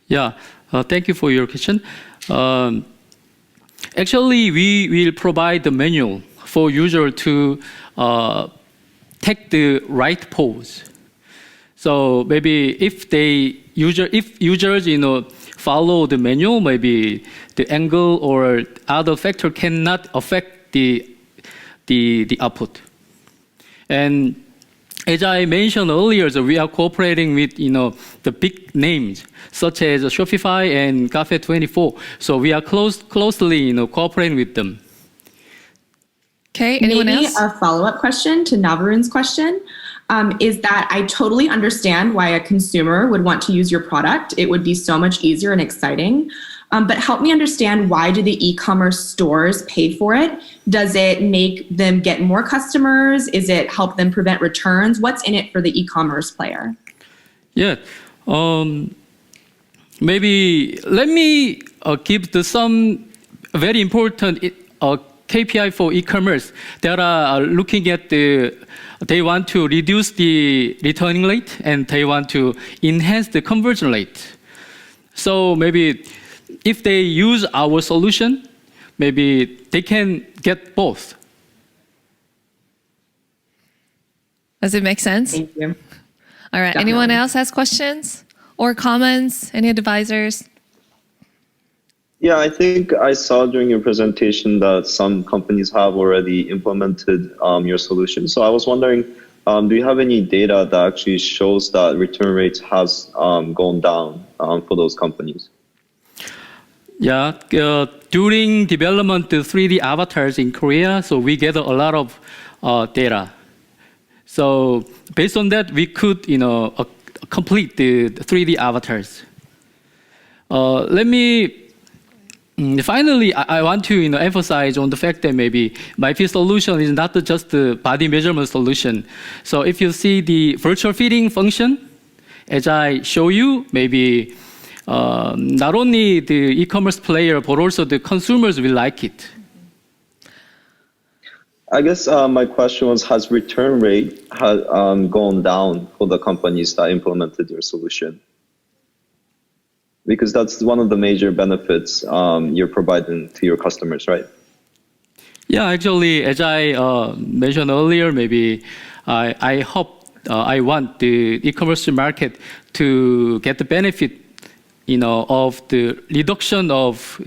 Yeah, thank you for your question. Actually, we will provide the manual for user to take the right pose. So maybe if users follow the manual, maybe the angle or other factor cannot affect the output. And as I mentioned earlier, so we are cooperating with the big names such as Shopify and Cafe24. So we are closely cooperating with them. Okay, anyone Maybe else? a follow-up question to Navarun's question is that I totally understand why a consumer would want to use your product. It would be so much easier and exciting. But help me understand, why do the e-commerce stores pay for it? Does it make them get more customers? Is it help them prevent returns? What's in it for the e-commerce player? Yeah, maybe let me give some very important KPI for e-commerce that are looking at they want to reduce the returning rate and they want to enhance the conversion rate. So maybe if they use our solution, maybe they can get both. Does it make sense? Thank you. All right. Definitely. Anyone else has questions or comments? Any advisors? Yeah, I think I saw during your presentation that some companies have already implemented your solution. So I was wondering, do you have any data that actually shows that return rates has gone down for those companies? Yeah, during development of 3D avatars in Korea, so we gather a lot of data. So based on that, we could, complete the 3D avatars. Finally, I want to emphasize on the fact that maybe MyFit solution is not just the body measurement solution. So if you see the virtual fitting function, as I show you, maybe not only the e-commerce player, but also the consumers will like it. I guess my question was, has return rate gone down for the companies that implemented your solution? Because that's one of the major benefits you're providing to your customers, right? Yeah, actually, as I mentioned earlier, maybe I hope, I want the e-commerce market to get the benefit, of the reduction of,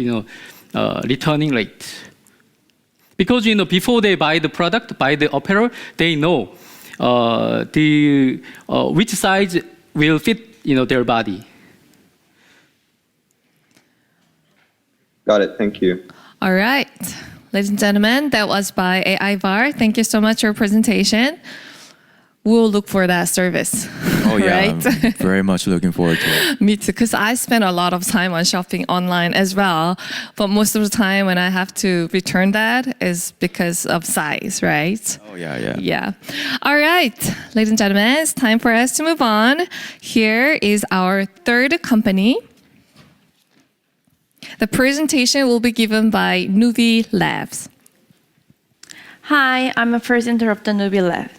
returning rate. Because, before they buy the product, buy the apparel, they know which size will fit, their body. Got it. Thank you. All right. Ladies and gentlemen, that was by AI VAR. Thank you so much for your presentation. We'll look for that service. Oh yeah, right? I'm very much looking forward to it. Me too, because I spend a lot of time on shopping online as well. But most of the time when I have to return that is because of size, right? Oh yeah. Yeah. All right, ladies and gentlemen, it's time for us to move on. Here is our third company. The presentation will be given by Nuvi Labs. Hi, I'm a presenter of the Nuvi Lab.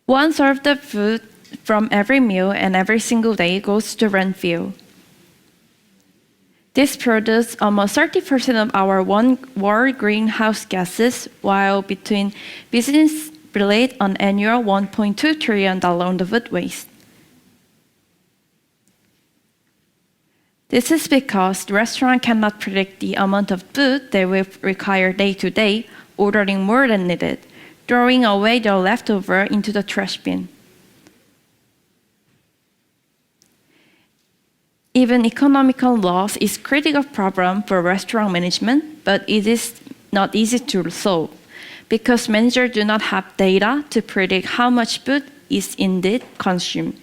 One served of food from every meal and every single day goes to landfill. This produces almost 30% of our world greenhouse gases, while between business relate an annual $1.2 trillion on the food waste. This is because the restaurant cannot predict the amount of food they will require day to day, ordering more than needed, throwing away their leftover into the trash bin. Even economical loss is a critical problem for restaurant management, but it is not easy to solve because managers do not have data to predict how much food is indeed consumed.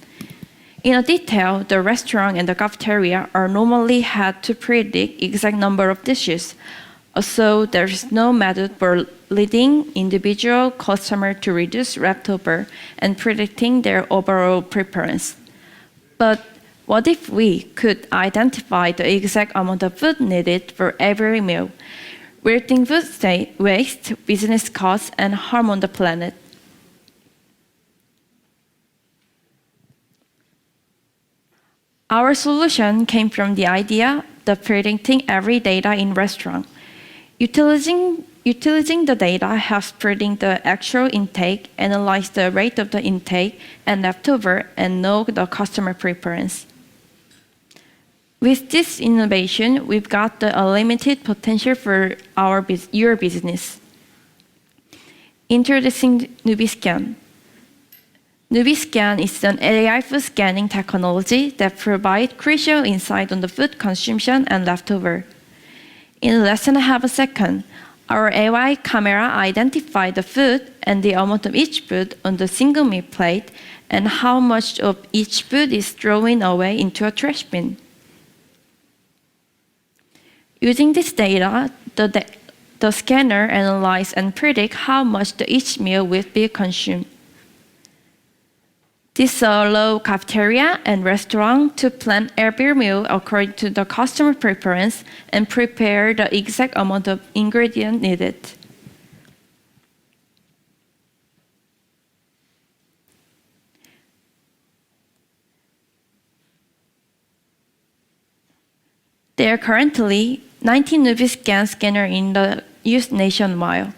In a detail, the restaurant and the cafeteria are normally had to predict exact number of dishes, so there is no method for leading individual customer to reduce leftover and predicting their overall preference. But What if we could identify the exact amount of food needed for every meal, reducing food waste, business costs, and harm on the planet? Our solution came from the idea of predicting every data in restaurant. Utilizing the data helps predict the actual intake, analyze the rate of the intake and leftover, and know the customer preference. With this innovation, we've got the unlimited potential for your business. Introducing NubiScan. NubiScan is an AI food scanning technology that provides crucial insight on the food consumption and leftover. In less than half a second, our AI camera identifies the food and the amount of each food on the single meal plate and how much of each food is thrown away into a trash bin. Using this data, the scanner analyzes and predicts how much each meal will be consumed. This allows cafeteria and restaurant to plan every meal according to the customer preference and prepare the exact amount of ingredients needed. There are currently 19 NubiScan scanners in the use nationwide.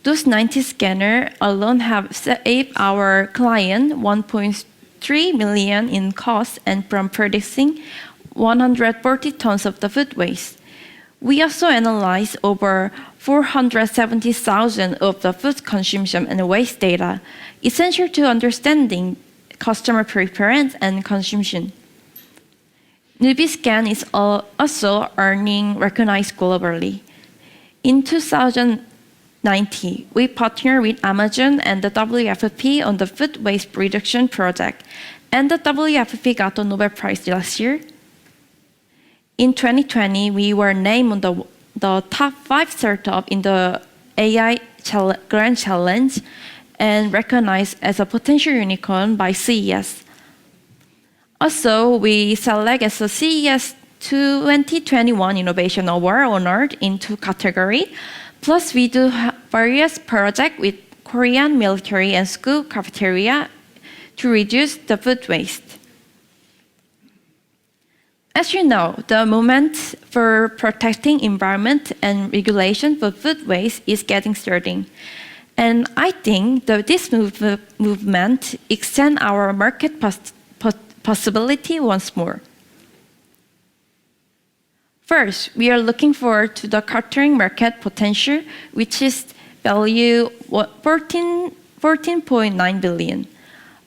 Those 90 scanners alone have saved our client $1.3 million in costs and from predicting 140 tons of the food waste. We also analyzed over 470,000 of the food consumption and waste data, essential to understanding customer preference and consumption. NubiScan is also earning recognition globally. In 2019, we partnered with Amazon and the WFP on the food waste reduction project, and the WFP got the Nobel Prize last year. In 2020, we were named on the top 5 startups in the AI Grand Challenge and recognized as a potential unicorn by CES. Also, we selected as a CES 2021 Innovation Award honored in 2 categories. Plus, we do various projects with Korean military and school cafeteria to reduce the food waste. As you know, the movement for protecting environment and regulation for food waste is getting started. And I think that this movement extends our market possibility once more. First, we are looking forward to the catering market potential, which is valued $14.9 billion.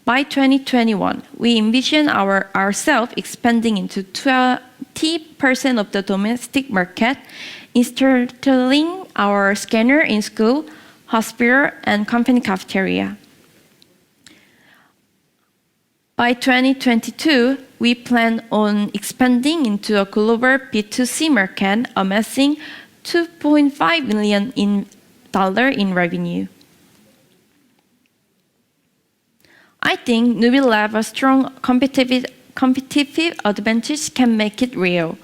By 2021, we envision ourselves expanding into 20% of the domestic market, installing our scanner in school, hospital, and company cafeteria. By 2022, we plan on expanding into a global B2C market, amassing $2.5 million in revenue. I think NubiLab's strong competitive advantage can make it real.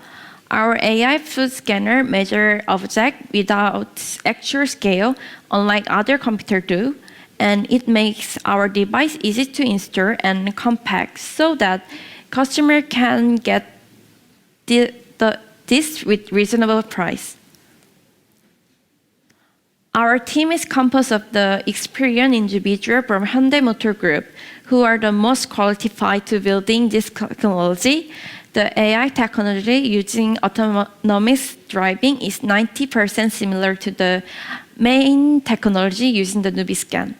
Our AI food scanner measures objects without actual scale, unlike other computers do, and it makes our device easy to install and compact so that customers can get this with reasonable price. Our team is composed of the experienced individuals from Hyundai Motor Group, who are the most qualified to building this technology. The AI technology using autonomous driving is 90% similar to the main technology using the NubiScan.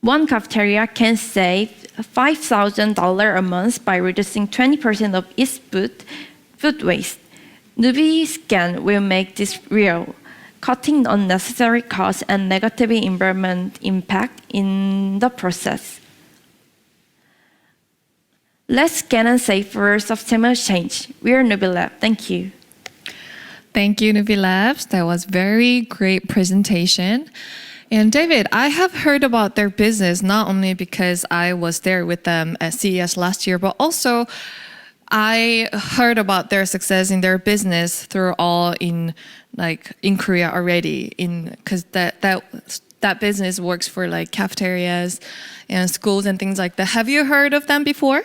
One cafeteria can save $5,000 a month by reducing 20% of its food waste. NubiScan will make this real, cutting unnecessary costs and negative environment impact in the process. Let's scan and save for sustainable change. We are NubiLab. Thank you. Thank you, Nubi Labs. That was very great presentation. And David, I have heard about their business not only because I was there with them at CES last year, but also I heard about their success in their business through all in Korea already. Because that business works for like cafeterias and schools and things like that. Have you heard of them before?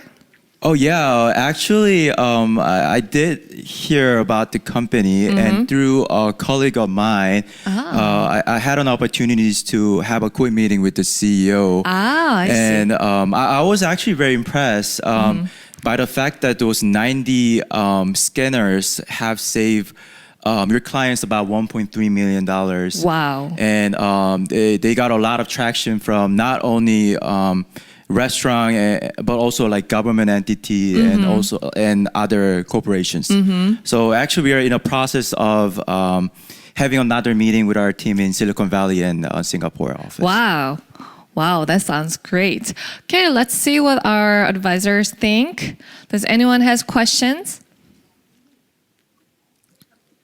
Oh yeah, actually, I did hear about the company, and through a colleague of mine, I had an opportunity to have a quick meeting with the CEO. I see. And I was actually very impressed by the fact that those 90 scanners have saved your clients about $1.3 million. Wow. And they got a lot of traction from not only restaurant, but also like government entity and other corporations. So actually we are in a process of having another meeting with our team in Siliconvalley and Singapore office. Wow, that sounds great. Okay, let's see what our advisors think. Does anyone has questions?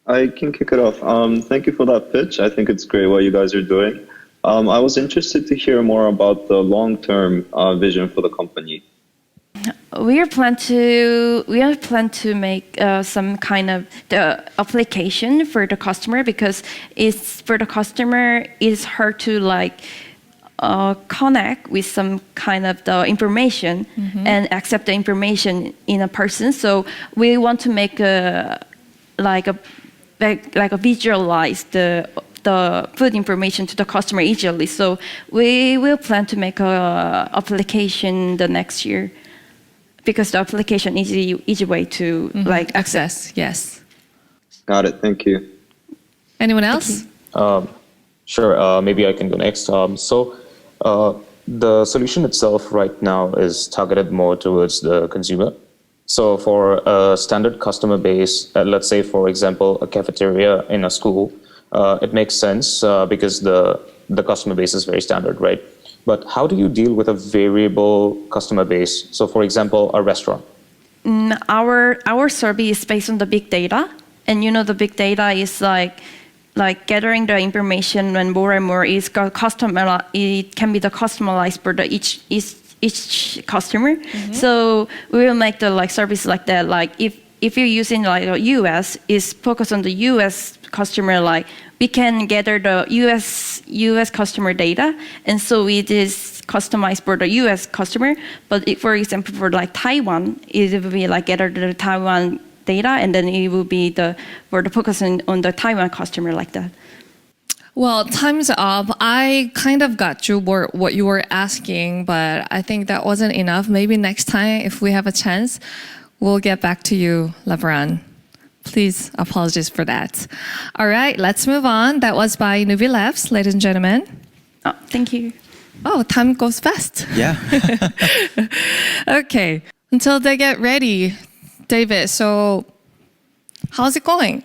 I can kick it off. Thank you for that pitch. I think it's great what you guys are doing. I was interested to hear more about the long-term vision for the company. We are plan to make some kind of the application for the customer, because it's for the customer it's hard to connect with some kind of the information and accept the information in a person. So we want to make a visualize the food information to the customer easily. So we will plan to make a application the next year, because the application is easy way to access. Yes. Got it. Thank you. Anyone else? Sure. Maybe I can go next. So the solution itself right now is targeted more towards the consumer. So for a standard customer base, let's say, for example, a cafeteria in a school, it makes sense because the customer base is very standard, right? But how do you deal with a variable customer base? So for example, a restaurant. Our survey is based on the big data, and the big data is like gathering the information, when more and more is customer. It can be the customized for each customer. So we will make the service like that. Like if you're using US, is focused on the US customer, we can gather the US customer data, and so it is customized for the US customer. But for example, for Taiwan, it will be gather the Taiwan data, and then it will be for the focus on the Taiwan customer like that. Well, time's up. I kind of got you what you were asking, but I think that wasn't enough. Maybe next time, if we have a chance, we'll get back to you, Lebron. Please apologize for that. All right, let's move on. That was by Newbie Labs, ladies and gentlemen. Oh, thank you. Oh, time goes fast. Yeah. Okay, until they get ready, David, so how's it going?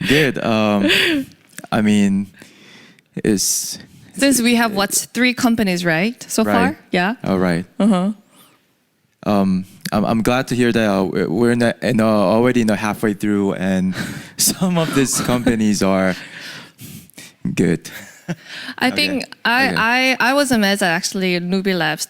Good. I mean, it's... Since we have, 3 companies, right, so far? Yeah? All right. I'm glad to hear that we're already halfway through, and some of these companies are good. I think I was amazed at actually Newbie Labs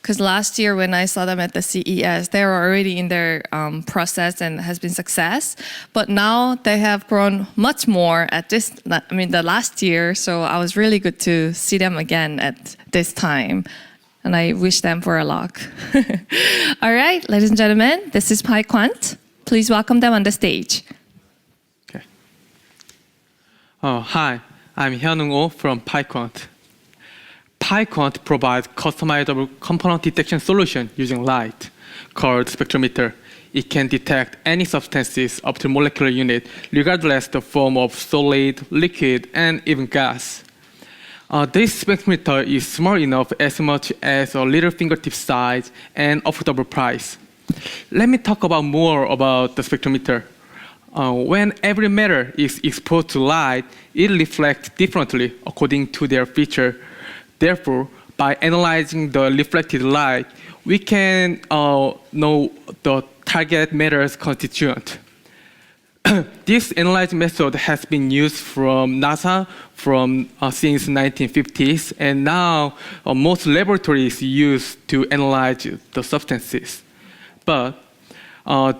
because last year when I saw them at the CES, they were already in their process and has been success. But now they have grown much more the last year. So I was really good to see them again at this time. And I wish them for a luck. All right, ladies and gentlemen, this is PyQuant. Please welcome them on the stage. Okay. Hi, I'm Hyunung Oh from PyQuant. PyQuant provides customizable component detection solution using light, called spectrometer. It can detect any substances up to molecular unit, regardless the form of solid, liquid, and even gas. This spectrometer is small enough as much as a little fingertip size and affordable price. Let me talk more about the spectrometer. When every matter is exposed to light, it reflects differently according to their feature. Therefore, by analyzing the reflected light, we can know the target matter's constituent. this analyzing method has been used from NASA since 1950s, and now most laboratories use to analyze the substances. But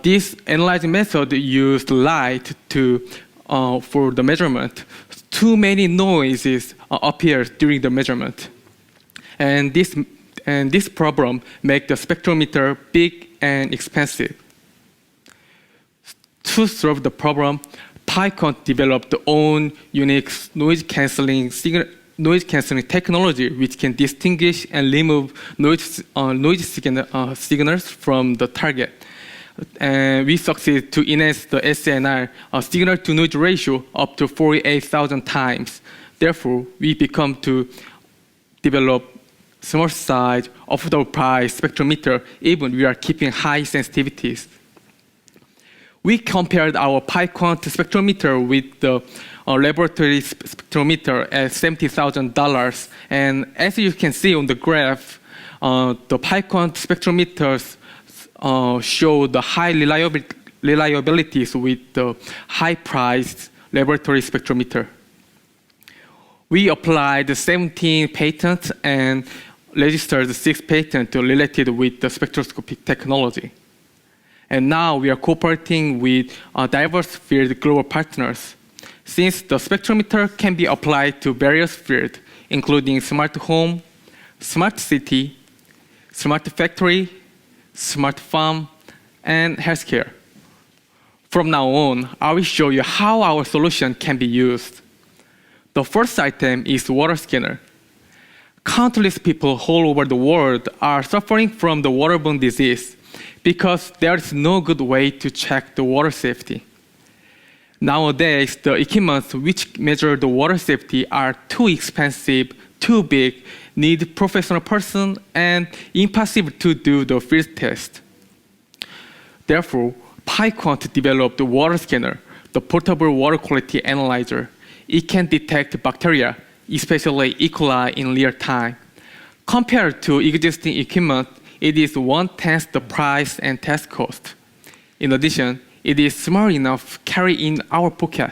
this analyzing method used light for the measurement. Too many noises appear during the measurement, and this problem makes the spectrometer big and expensive. To solve the problem, PyQuant developed their own unique noise cancelling technology, which can distinguish and remove noise signals from the target. And we succeeded to enhance the SNR signal-to-noise ratio up to 48,000 times. Therefore, we become to develop small size, affordable price spectrometer, even we are keeping high sensitivities. We compared our PyQuant spectrometer with the laboratory spectrometer at $70,000. And as you can see on the graph, the PyQuant spectrometers show the high reliabilities with the high-priced laboratory spectrometer. We applied 17 patents and registered 6 patents related with the spectroscopic technology. And now we are cooperating with diverse field global partners. Since the spectrometer can be applied to various fields, including smart home, smart city, smart factory, smart farm, and healthcare. From now on, I will show you how our solution can be used. The first item is water scanner. Countless people all over the world are suffering from the waterborne disease because there is no good way to check the water safety. Nowadays, the equipments which measure the water safety are too expensive, too big, need professional person, and impossible to do the field test. Therefore, PyQuant developed the water scanner, the portable water quality analyzer. It can detect bacteria, especially E. coli, in real time. Compared to existing equipment, it is 1/10 the price and test cost. In addition, it is small enough to carry in our pocket.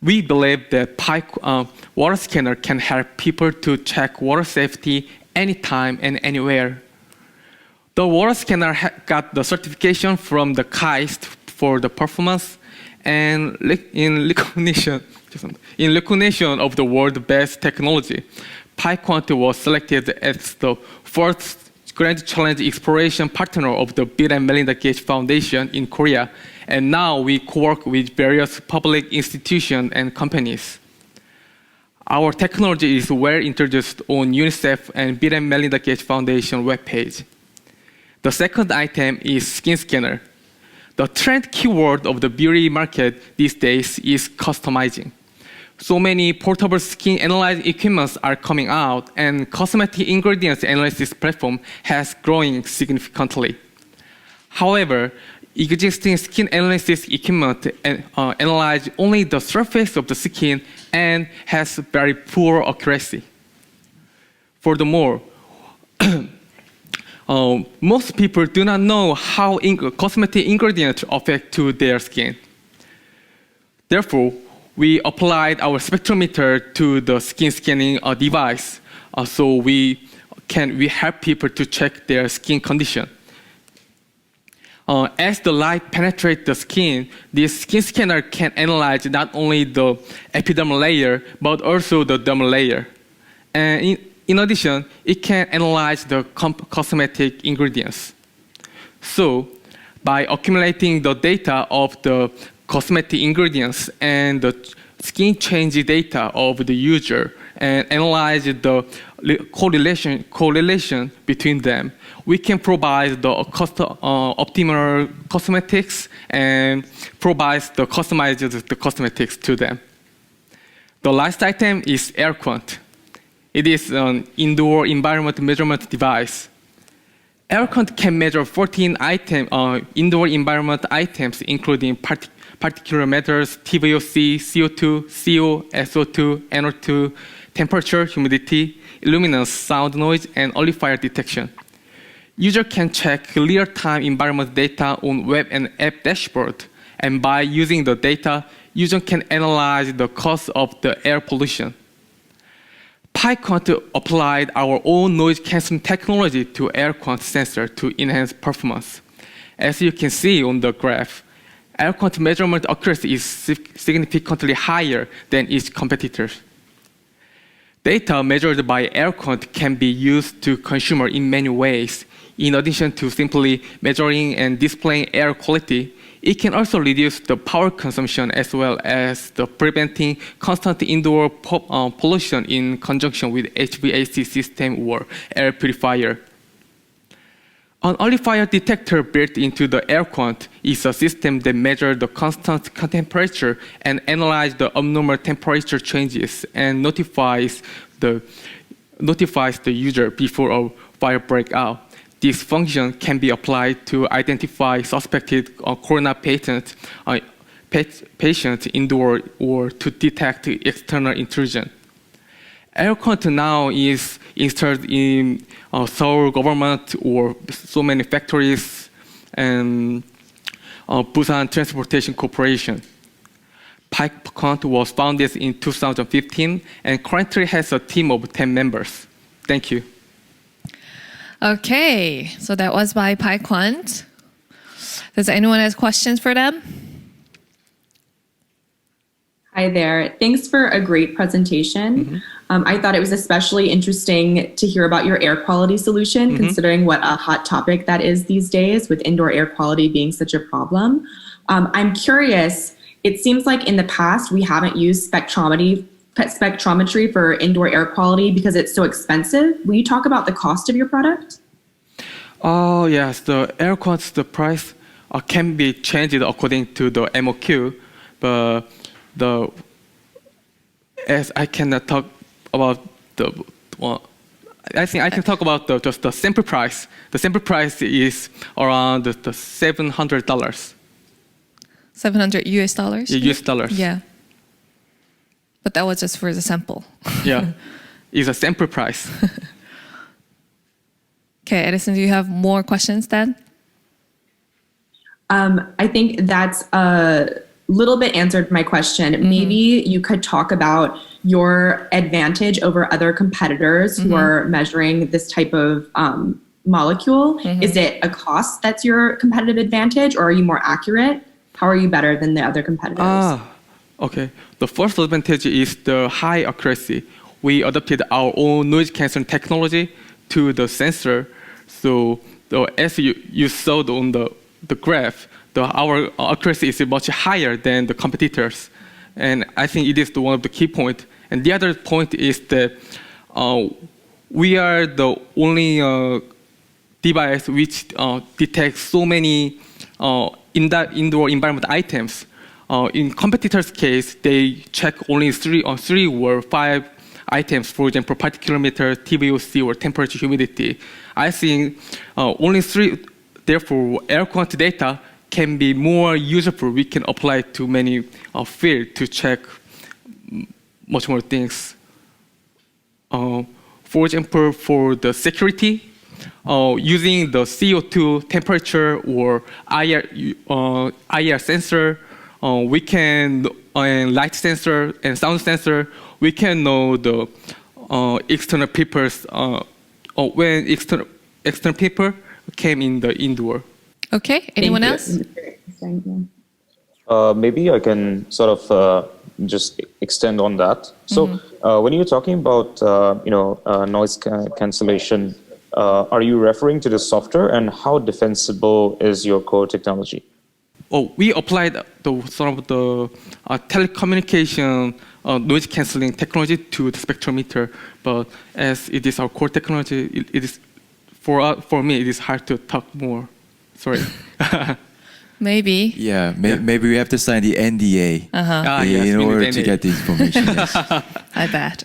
We believe that water scanner can help people to check water safety anytime and anywhere. The water scanner got the certification from the KAIST for the performance, and in recognition of the world's best technology, PyQuant was selected as the fourth Grand Challenge Exploration Partner of the Bill and Melinda Gates Foundation in Korea, and now we co-work with various public institutions and companies. Our technology is well introduced on UNICEF and Bill and Melinda Gates Foundation webpage. The second item is skin scanner. The trend keyword of the beauty market these days is customizing. So many portable skin analyzing equipments are coming out, and cosmetic ingredients analysis platform has growing significantly. However, existing skin analysis equipment analyze only the surface of the skin and has very poor accuracy. Furthermore, most people do not know how cosmetic ingredients affect to their skin. Therefore, we applied our spectrometer to the skin scanning device, so we help people to check their skin condition. As the light penetrates the skin, this skin scanner can analyze not only the epidermal layer, but also the dermal layer. And in addition, it can analyze the cosmetic ingredients. So, by accumulating the data of the cosmetic ingredients and the skin change data of the user and analyze the correlation between them, we can provide the optimal cosmetics and provide the customized cosmetics to them. The last item is AirQuant. It is an indoor environment measurement device. AirQuant can measure 14 indoor environment items, including particulate matters, TVOC, CO2, CO, SO2, NO2, temperature, humidity, luminance, sound, noise, and early fire detection. User can check real-time environment data on web and app dashboard And by using the data, users can analyze the cause of the air pollution. PyQuant applied our own noise cancelling technology to air quant sensor to enhance performance. As you can see on the graph, air quant measurement accuracy is significantly higher than its competitors. Data measured by air quant can be used to consumer in many ways. In addition to simply measuring and displaying air quality, it can also reduce the power consumption as well as the preventing constant indoor pollution in conjunction with HVAC system or air purifier. An early fire detector built into the air quant is a system that measures the constant temperature and analyzes the abnormal temperature changes and notifies the user before a fire breakout. This function can be applied to identify suspected corona patients indoor or to detect external intrusion. AirQuant now is installed in Seoul government or so many factories and Busan Transportation Corporation. PyQuant was founded in 2015 and currently has a team of 10 members. Thank you. Okay, so that was by PyQuant. Does anyone have questions for them? Hi there. Thanks for a great presentation. I thought it was especially interesting to hear about your air quality solution, considering what a hot topic that is these days with indoor air quality being such a problem. I'm curious, it seems like in the past we haven't used spectrometry for indoor air quality because it's so expensive. Will you talk about the cost of your product? Oh, yes. The air quant's the price can be changed according to the MOQ, but as I cannot talk about I think I can talk about just the sample price. The sample price is around the $700. $700 US dollars? Yeah, US dollars. Yeah. But that was just for the sample. Yeah, it's a sample price. Okay, Edison, do you have more questions then? I think that's a little bit answered my question. Maybe you could talk about your advantage over other competitors who are measuring this type of molecule. Is it a cost that's your competitive advantage, or are you more accurate? How are you better than the other competitors? Okay. The first advantage is the high accuracy. We adopted our own noise cancelling technology to the sensor. So as you saw on the graph, our accuracy is much higher than the competitors. And I think it is one of the key points. And the other point is that we are the only device which detects so many indoor environment items. In competitors' case, they check only three or five items, for example, particulate TVOC or temperature, humidity. I think only three. Therefore, air quality data can be more useful. We can apply it to many fields to check much more things. For example, for the security, using the CO2 temperature or IR sensor, we can, and light sensor and sound sensor, we can know the external papers when external paper came in the indoor. Okay, anyone else? Maybe I can sort of just extend on that. So when you're talking about noise cancellation, are you referring to the software, and how defensible is your core technology? Oh, we applied some of the telecommunication noise cancelling technology to the spectrometer, but as it is our core technology, it is for me it is hard to talk more. Sorry. Maybe. Yeah, maybe we have to sign the NDA in order to get the information. Yes. I bet.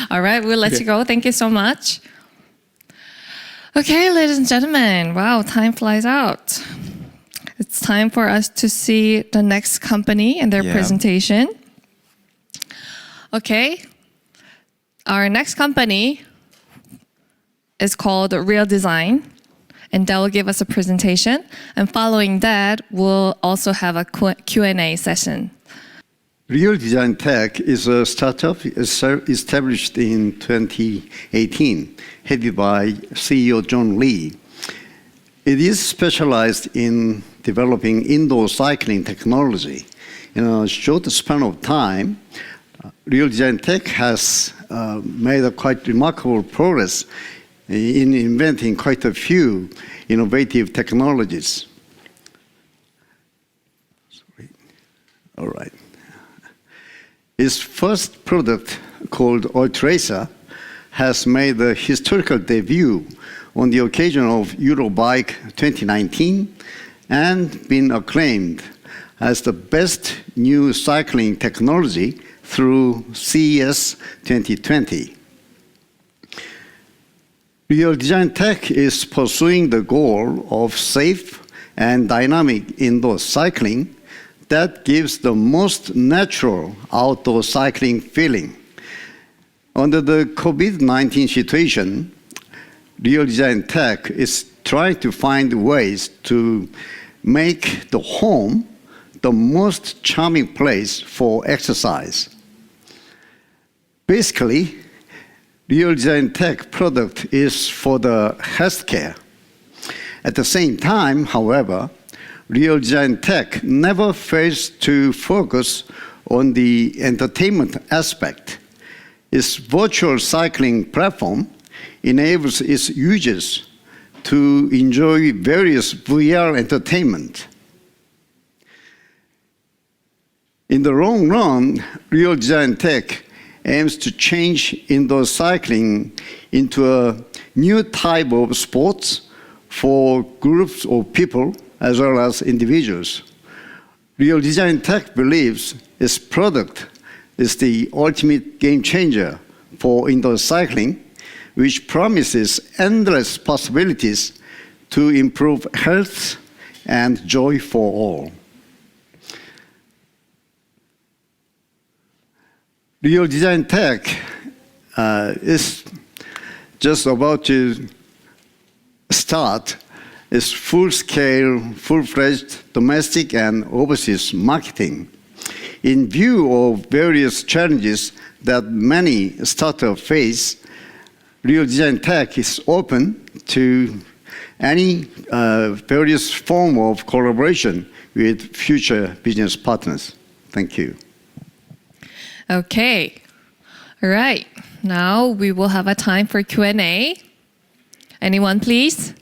All right, we'll let you go. Thank you so much. Okay, ladies and gentlemen, wow, time flies out. It's time for us to see the next company and their presentation. Okay, our next company is called Real Design. and that will give us a presentation. And following that, we'll also have a Q&A session. Real Design Tech is a startup established in 2018, headed by CEO John Lee. It is specialized in developing indoor cycling technology. In a short span of time, Real Design Tech has made a quite remarkable progress in inventing quite a few innovative technologies. Sorry. All right. Its first product, called Altracer, has made a historical debut on the occasion of Eurobike 2019 and been acclaimed as the best new cycling technology through CES 2020. Real Design Tech is pursuing the goal of safe and dynamic indoor cycling that gives the most natural outdoor cycling feeling. Under the COVID-19 situation, Real Design Tech is trying to find ways to make the home the most charming place for exercise. Basically, Real Design Tech product is for the healthcare. At the same time, however, Real Design Tech never fails to focus on the entertainment aspect. Its virtual cycling platform enables its users to enjoy various VR entertainment. In the long run, Real Design Tech aims to change indoor cycling into a new type of sports for groups of people as well as individuals. Real Design Tech believes its product is the ultimate game changer for indoor cycling, which promises endless possibilities to improve health and joy for all. Real Design Tech is just about to start its full-scale, full-fledged domestic and overseas marketing. In view of various challenges that many startups face, Real Design Tech is open to any various form of collaboration with future business partners. Thank you. Okay. All right. Now we will have a time for Q&A. Anyone, please?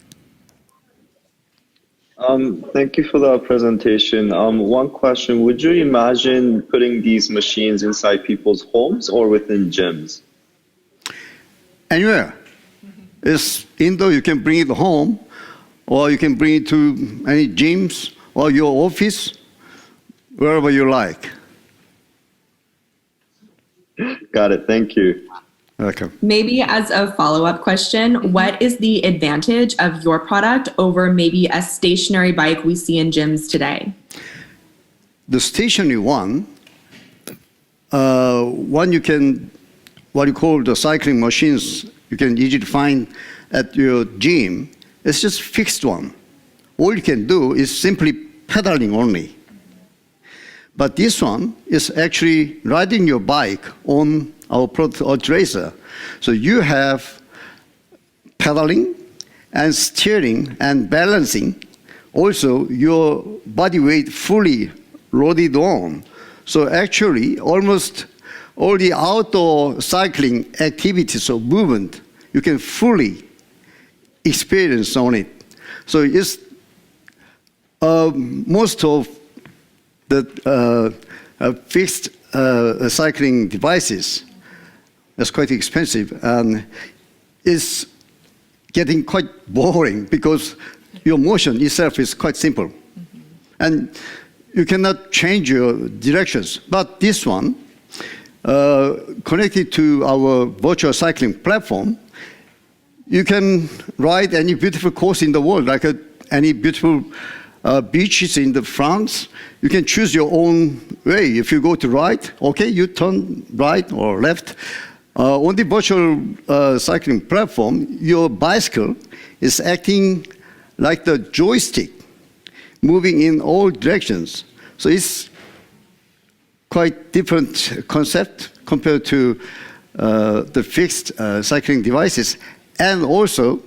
Thank you for the presentation. One question, would you imagine putting these machines inside people's homes or within gyms? Anywhere. It's indoor, you can bring it home, or you can bring it to any gyms or your office, wherever you like. Got it, thank you. Welcome. Maybe as a follow-up question, what is the advantage of your product over maybe a stationary bike we see in gyms today? The stationary one you can, what you call the cycling machines, you can easily find at your gym. It's just fixed one. All you can do is simply pedaling only. But this one is actually riding your bike on our product Altracer. So you have pedaling and steering and balancing. Also, your body weight fully loaded on. So actually, almost all the outdoor cycling activities or movement, you can fully experience on it. So it's most of the fixed cycling devices. That's quite expensive and it's getting quite boring because your motion itself is quite simple. And you cannot change your directions. But this one, connected to our virtual cycling platform, you can ride any beautiful course in the world, like any beautiful beaches in the France. You can choose your own way. If you go to right, okay, you turn right or left. On the virtual cycling platform, your bicycle is acting like the joystick, moving in all directions. So it's quite different concept compared to the fixed cycling devices, and also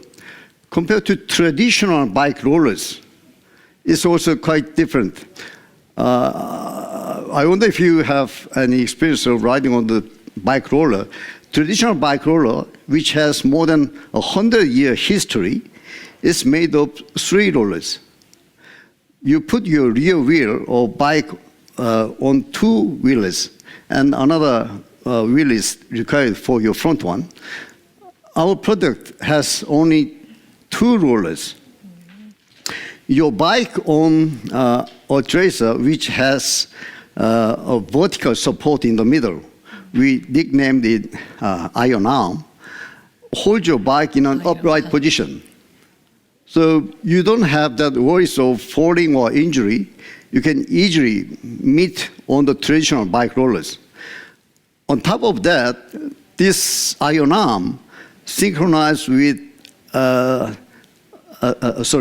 compared to traditional bike rollers, it's also quite different. I wonder if you have any experience of riding on the bike roller. Traditional bike roller, which has more than 100-year history, is made of 3 rollers. You put your rear wheel or bike on 2 wheels, and another wheel is required for your front one. Our product has only 2 rollers. Your bike on a tracer, which has a vertical support in the middle, we nicknamed it iron arm, hold your bike in an upright position. So you don't have that worries of falling or injury. You can easily meet on the traditional bike rollers. On top of that, this iron arm synchronized with,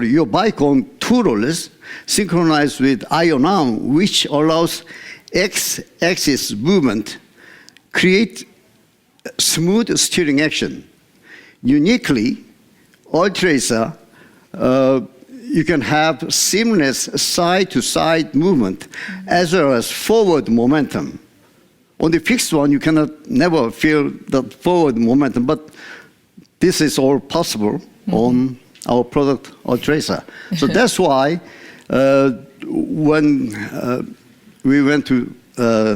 your bike on 2 rollers synchronized with iron arm, which allows X-axis movement, create smooth steering action. Uniquely, Altracer, you can have seamless side-to-side movement as well as forward momentum. On the fixed one, you cannot never feel the forward momentum, but this is all possible on our product Altracer. So that's why when we went to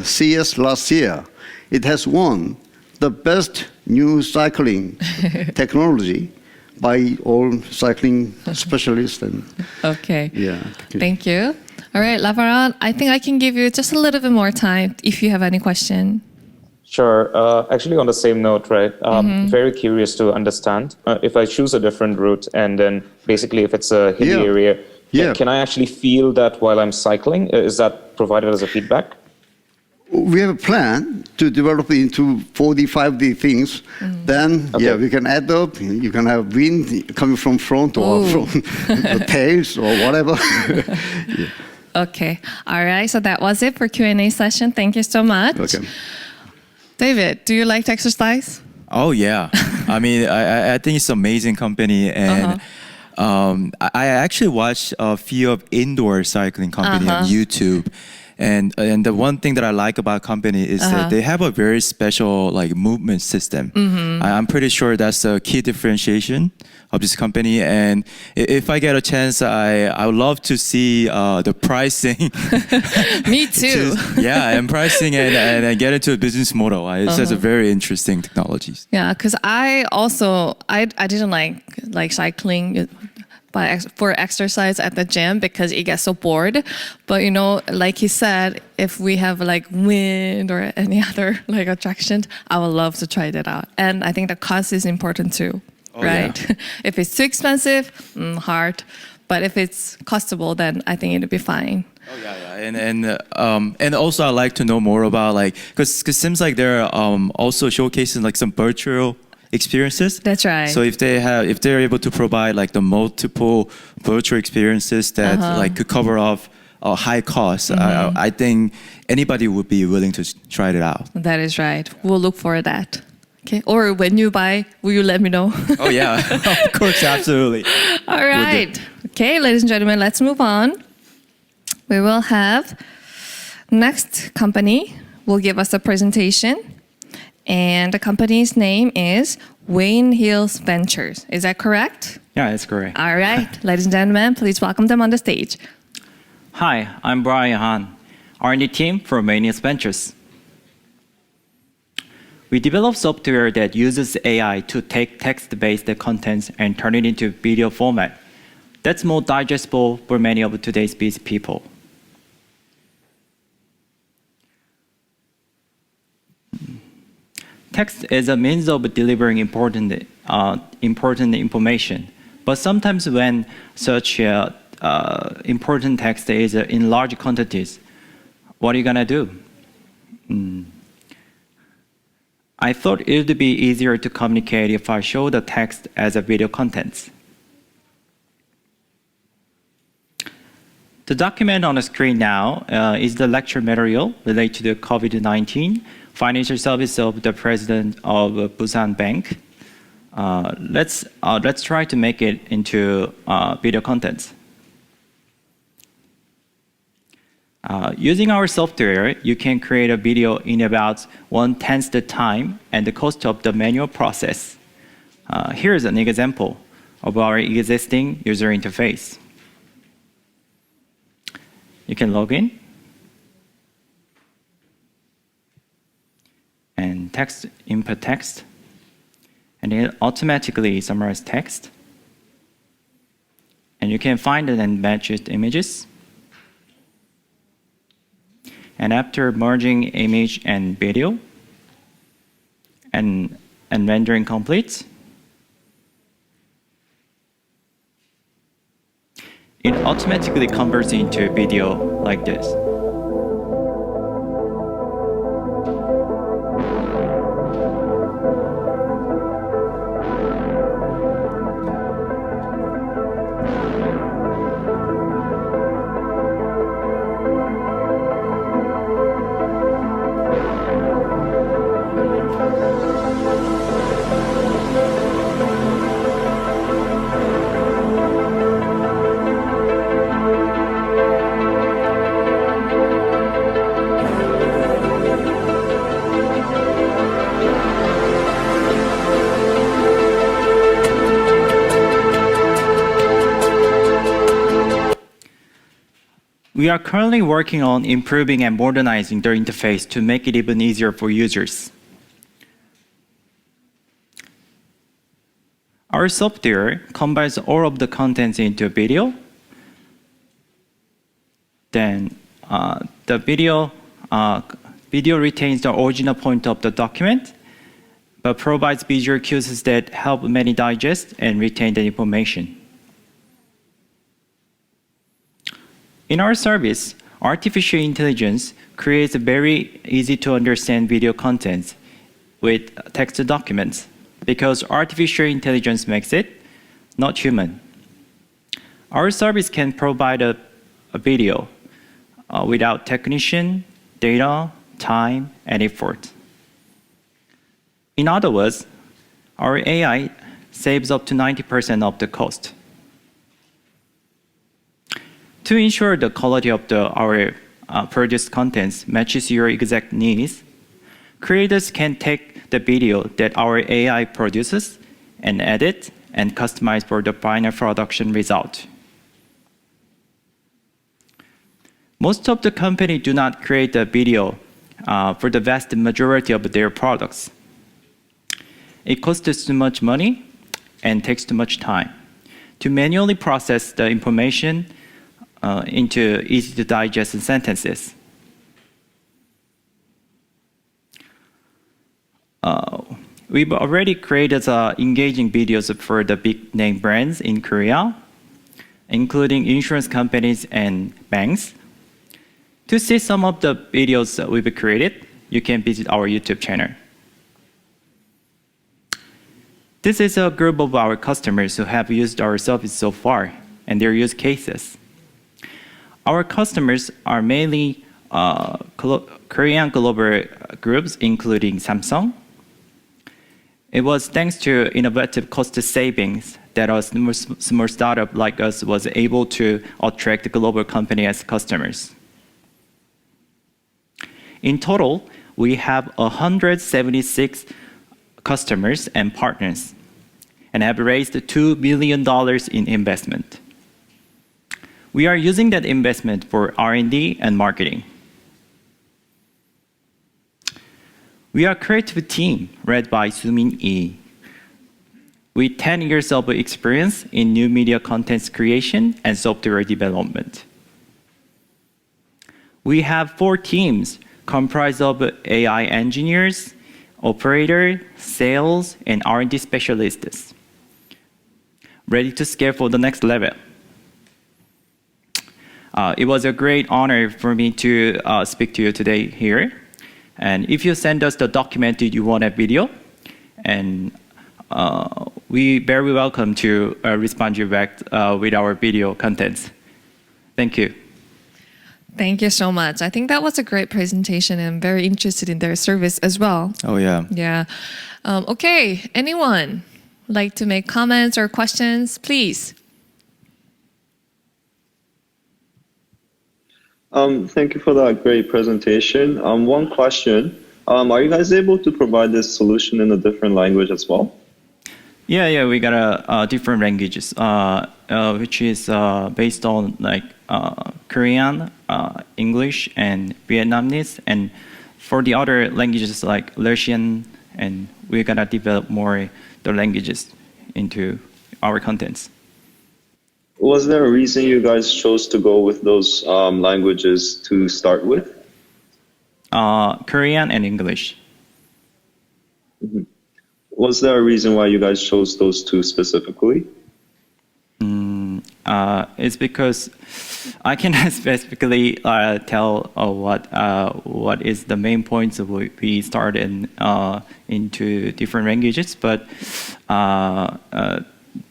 CS last year, it has won the best new cycling technology by all cycling specialists. And Okay. yeah. Thank you. All right, Lavaran, I think I can give you just a little bit more time if you have any question. Sure. Actually, on the same note, right? Very curious to understand if I choose a different route, and then basically if it's a hilly area, can I actually feel that while I'm cycling? Is that provided as a feedback? We have a plan to develop it into 45D things. Then, we can add up. You can have wind coming from front or from the tails or whatever. Okay. All right. So that was it for Q&A session. Thank you so much. Okay. David, do you like to exercise? Oh yeah, I mean, I think it's an amazing company, and I actually watched a few of indoor cycling company on YouTube, and the one thing that I like about company is that they have a very special like movement system. I'm pretty sure that's a key differentiation of this company, and if I get a chance, I would love to see the pricing. Me too. And pricing and get into a business model. It's just a very interesting technologies. Yeah, because I didn't like cycling for exercise at the gym because it gets so bored. But you know, like he said, if we have like wind or any other like attractions, I would love to try that out. And I think the cost is important too, right? Yeah. If it's too expensive, hard. But if it's costable, then I think it'll be fine. Oh yeah. And also I'd like to know more about like, because it seems like they're also showcasing like some virtual experiences. That's right. So if they're able to provide like the multiple virtual experiences that like could cover off high costs, I think anybody would be willing to try it out. That is right. We'll look for that. Okay. Or when you buy, will you let me know? Oh yeah, of course, absolutely. All right. Okay, ladies and gentlemen, let's move on. We will have next company will give us a presentation. And the company's name is Wayne Hills Ventures. Is that correct? Yeah, that's correct. All right. Ladies and gentlemen, please welcome them on the stage. Hi, I'm Brian Han, R&D team for Wayne Hills Ventures. We develop software that uses AI to take text-based contents and turn it into video format. That's more digestible for many of today's busy people. Text is a means of delivering important information, but sometimes when such important text is in large quantities, what are you gonna do? I thought it would be easier to communicate if I show the text as a video contents. The document on the screen now is the lecture material related to the COVID-19 financial service of the president of Busan Bank. Let's try to make it into video content. Using our software, you can create a video in about 1/10 the time and the cost of the manual process. Here's an example of our existing user interface. You can log in and input text, and it automatically summarizes text. And you can find and match images. And after merging image and video and rendering complete, it automatically converts into video like this. We are currently working on improving and modernizing the interface to make it even easier for users. Our software combines all of the contents into a video. Then the video retains the original point of the document, but provides visual cues that help many digest and retain the information. In our service, artificial intelligence creates a very easy to understand video content with text documents because artificial intelligence makes it, not human. Our service can provide a video without technician, data, time, and effort. In other words, our AI saves up to 90% of the cost. To ensure the quality of our produced contents matches your exact needs, creators can take the video that our AI produces and edit and customize for the final production result. Most of the companies do not create a video for the vast majority of their products. It costs too much money and takes too much time to manually process the information into easy-to-digest sentences. We've already created engaging videos for the big-name brands in Korea, including insurance companies and banks. To see some of the videos that we've created, you can visit our YouTube channel. This is a group of our customers who have used our service so far, and their use cases. Our customers are mainly Korean global groups, including Samsung. It was thanks to innovative cost savings that a small startup like us was able to attract global companies as customers. In total, we have 176 customers and partners and have raised $2 billion in investment. We are using that investment for R&D and marketing. We are a creative team led by Soo-min Lee, with 10 years of experience in new media content creation and software development. We have 4 teams comprised of AI engineers, operator, sales, and R&D specialists, ready to scale for the next level. It was a great honor for me to speak to you today here. And if you send us the document that you want a video, and we very welcome to respond you back with our video contents. Thank you. Thank you so much. I think that was a great presentation and I'm very interested in their service as well. Oh, yeah. Yeah. Okay, anyone like to make comments or questions, please? Thank you for that great presentation. One question. Are you guys able to provide this solution in a different language as well? Yeah, we got different languages, which is based on like Korean, English, and Vietnamese, and for the other languages like Russian, and we're gonna develop more the languages into our contents. Was there a reason you guys chose to go with those languages to start with? Korean and English. Mm-hmm. Was there a reason why you guys chose those two specifically? It's because I cannot specifically tell what is the main points of what we started into different languages, but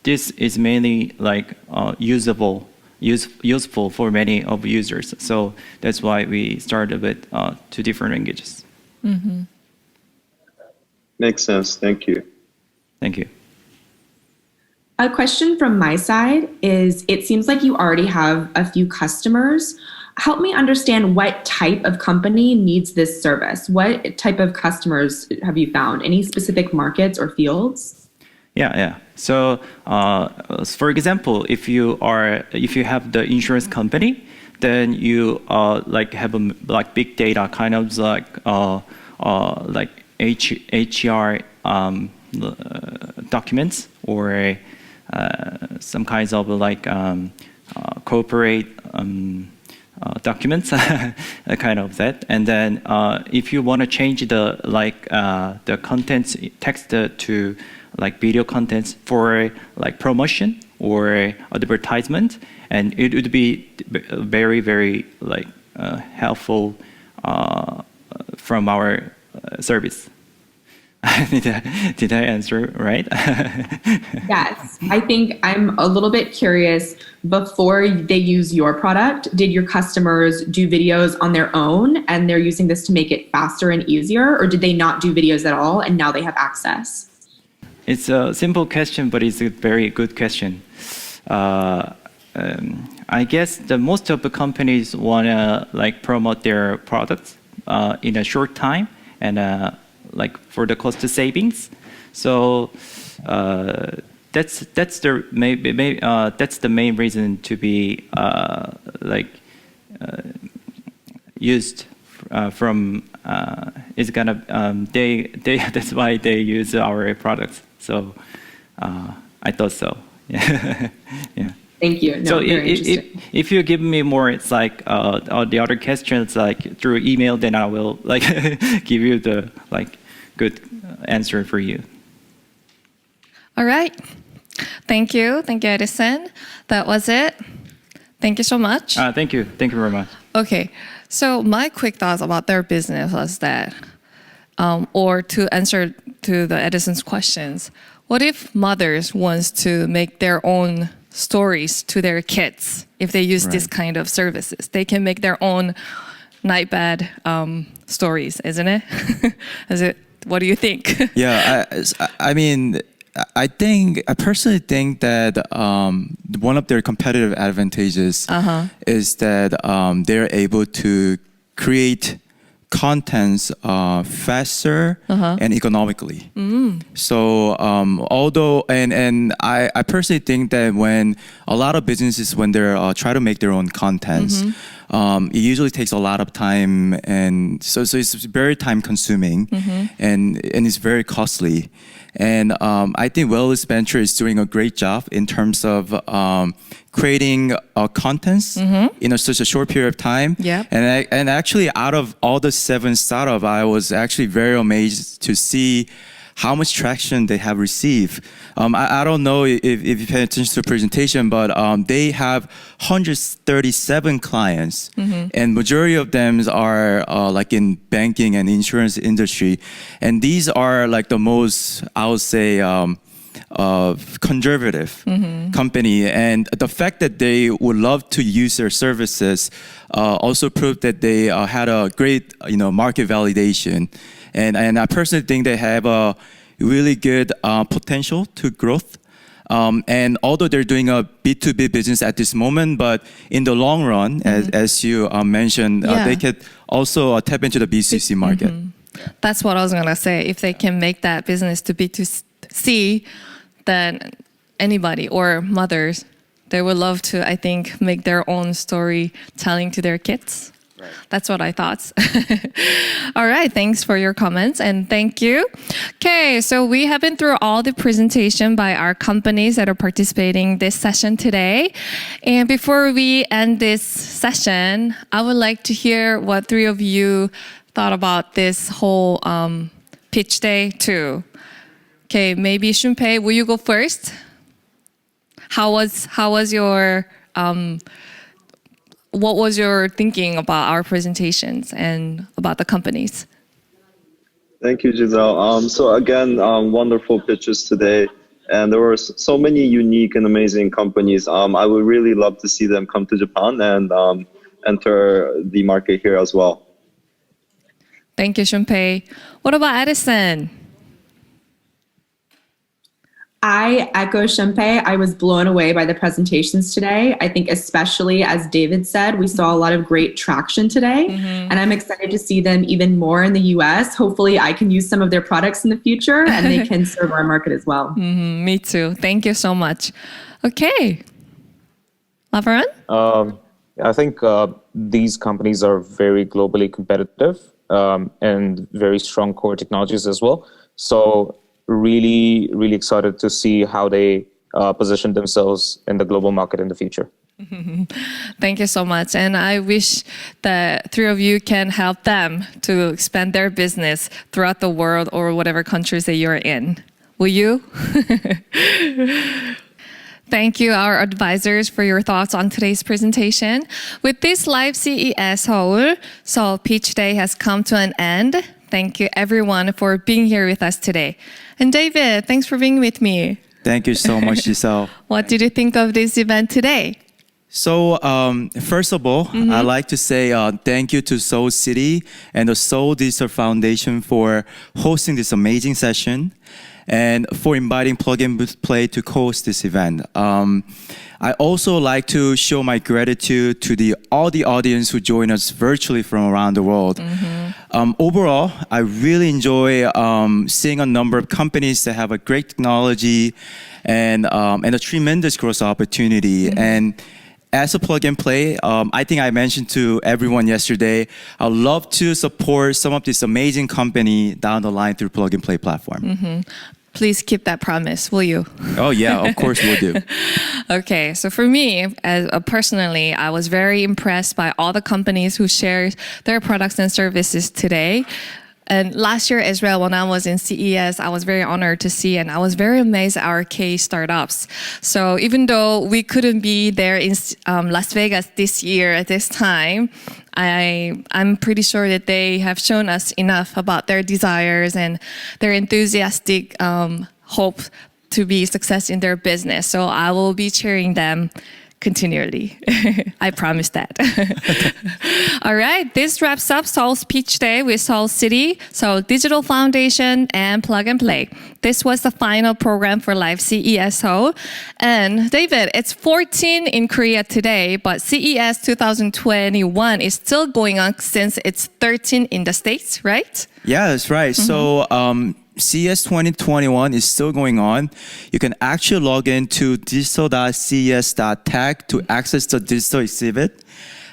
this is mainly like useful for many of users. So that's why we started with two different languages. Mm-hmm. Makes sense. Thank you. Thank you. A question from my side is, it seems like you already have a few customers. Help me understand what type of company needs this service. What type of customers have you found? Any specific markets or fields? Yeah. So, for example, if you have the insurance company, then you like have like big data, kind of like HR documents or some kinds of like corporate documents, kind of that. And then if you want to change the contents text to like video contents for like promotion or advertisement, and it would be very, very like helpful from our service. Did I answer right? Yes. I think I'm a little bit curious, before they use your product, did your customers do videos on their own and they're using this to make it faster and easier, or did they not do videos at all and now they have access? It's a simple question, but it's a very good question. I guess the most of the companies want to like promote their products in a short time and like for the cost savings. So that's the that's the main reason to be like used from. It's gonna they that's why they use our products. So I thought so. Yeah. Thank you. No, so very interesting. if you give me more, it's like the other questions like through email, then I will like give you the like good answer for you. All right. Thank you, Edison. That was it. Thank you so much. Thank you very much. Okay, so my quick thoughts about their business was that, or to answer to the Edison's questions, what if mothers wants to make their own stories to their kids if they use this kind of services? They can make their own nightbed stories, isn't it? What do you think? Yeah, I mean, I personally think that one of their competitive advantages is that they're able to create contents faster and economically. So although and I personally think that when a lot of businesses, when they're try to make their own contents, it usually takes a lot of time, and so it's very time consuming and it's very costly. And I think Wellness Venture is doing a great job in terms of creating contents in such a short period of time. Yeah. And actually, out of all the 7 startups, I was actually very amazed to see how much traction they have received. I don't know if you pay attention to the presentation, but they have 137 clients, and majority of them are like in banking and insurance industry, and these are like the most, I would say, conservative company, and the fact that they would love to use their services also proved that they had a great market validation, and I personally think they have a really good potential to growth. And although they're doing a B2B business at this moment, but in the long run, as you mentioned, they could also tap into the B2C market. That's what I was going to say. If they can make that business to B2C, then anybody or mothers, they would love to, I think, make their own story telling to their kids. That's what I thought. All right, thanks for your comments and thank you. Okay, so we have been through all the presentation by our companies that are participating this session today. And before we end this session, I would like to hear what three of you thought about this whole pitch day too. Okay, maybe Shunpei, will you go first? How was your what was your thinking about our presentations and about the companies? Thank you, Giselle. So again, wonderful pitches today. And there were so many unique and amazing companies. I would really love to see them come to Japan and enter the market here as well. Thank you, Shunpei. What about Edison? I echo Shunpei. I was blown away by the presentations today. I think especially, as David said, we saw a lot of great traction today. And I'm excited to see them even more in the US. Hopefully I can use some of their products in the future and they can serve our market as well. Me too. Thank you so much. Okay. Laveran? I think these companies are very globally competitive and very strong core technologies as well. So really, really excited to see how they position themselves in the global market in the future. Thank you so much. And I wish that three of you can help them to expand their business throughout the world or whatever countries that you're in. Will you? Thank you, our advisors, for your thoughts on today's presentation. With this live CES Seoul Pitch Day has come to an end. Thank you, everyone, for being here with us today. And David, thanks for being with me. Thank you so much, Giselle. What did you think of this event today? So, first of all, I'd like to say thank you to Seoul City and the Seoul Digital Foundation for hosting this amazing session and for inviting plug-and-play to co-host this event. I also like to show my gratitude to all the audience who join us virtually from around the world. Overall, I really enjoy seeing a number of companies that have a great technology and a tremendous growth opportunity. And as a plug-and-play, I think I mentioned to everyone yesterday, I'd love to support some of this amazing company down the line through plug-and-play platform. Please keep that promise, will you? Oh yeah, of course we'll do. Okay, so for me, personally, I was very impressed by all the companies who shared their products and services today. And last year as well, when I was in CES, I was very honored to see, and I was very amazed at our K startups. So even though we couldn't be there in Las Vegas this year at this time, I'm pretty sure that they have shown us enough about their desires and their enthusiastic hope to be success in their business. So I will be cheering them continually. I promise that. All right, this wraps up Seoul's Pitch Day with Seoul City, Seoul Digital Foundation, and Plug and Play. This was the final program for Live CES Seoul. And David, it's 14 in Korea today, but CES 2021 is still going on since it's 13 in the States, right? Yeah, that's right. So CES 2021 is still going on. You can actually log into digital.ces.tech to access the digital exhibit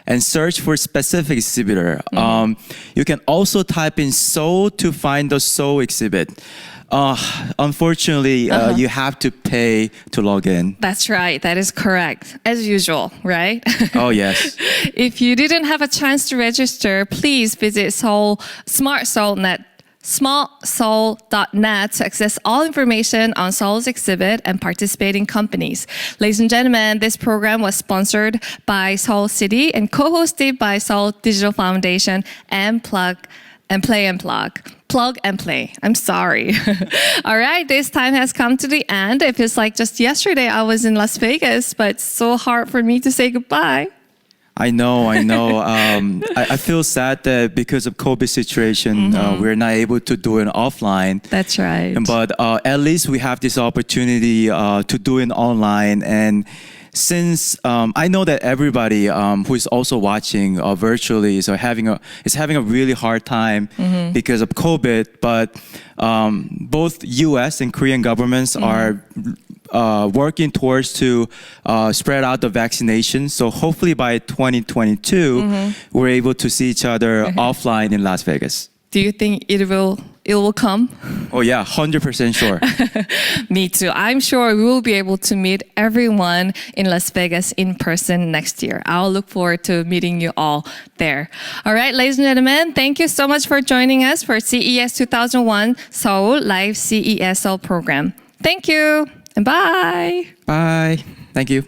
and search for a specific exhibitor. You can also type in Seoul to find the Seoul exhibit. Unfortunately, you have to pay to log in. That's right. That is correct. As usual, right? Oh, yes. If you didn't have a chance to register, please visit smartseoul.net to access all information on Seoul's exhibit and participating companies. Ladies and gentlemen, this program was sponsored by Seoul City and co-hosted by Seoul Digital Foundation and Plug and Play and Plug. plug and play. I'm sorry. All right, this time has come to the end. It feels like just yesterday I was in Las Vegas, but it's so hard for me to say goodbye. I know. I feel sad that because of COVID situation, we're not able to do it offline. That's right. But at least we have this opportunity to do it online. And since I know that everybody who is also watching virtually is having a really hard time because of COVID, but both U.S. and Korean governments are working towards to spread out the vaccination. So hopefully by 2022, we're able to see each other offline in Las Vegas. Do you think it will come? Oh yeah, 100% sure. Me too. I'm sure we will be able to meet everyone in Las Vegas in person next year. I'll look forward to meeting you all there. All right, ladies and gentlemen, thank you so much for joining us for CES 2001 Seoul Live CESL program. Thank you and bye. Bye. Thank you.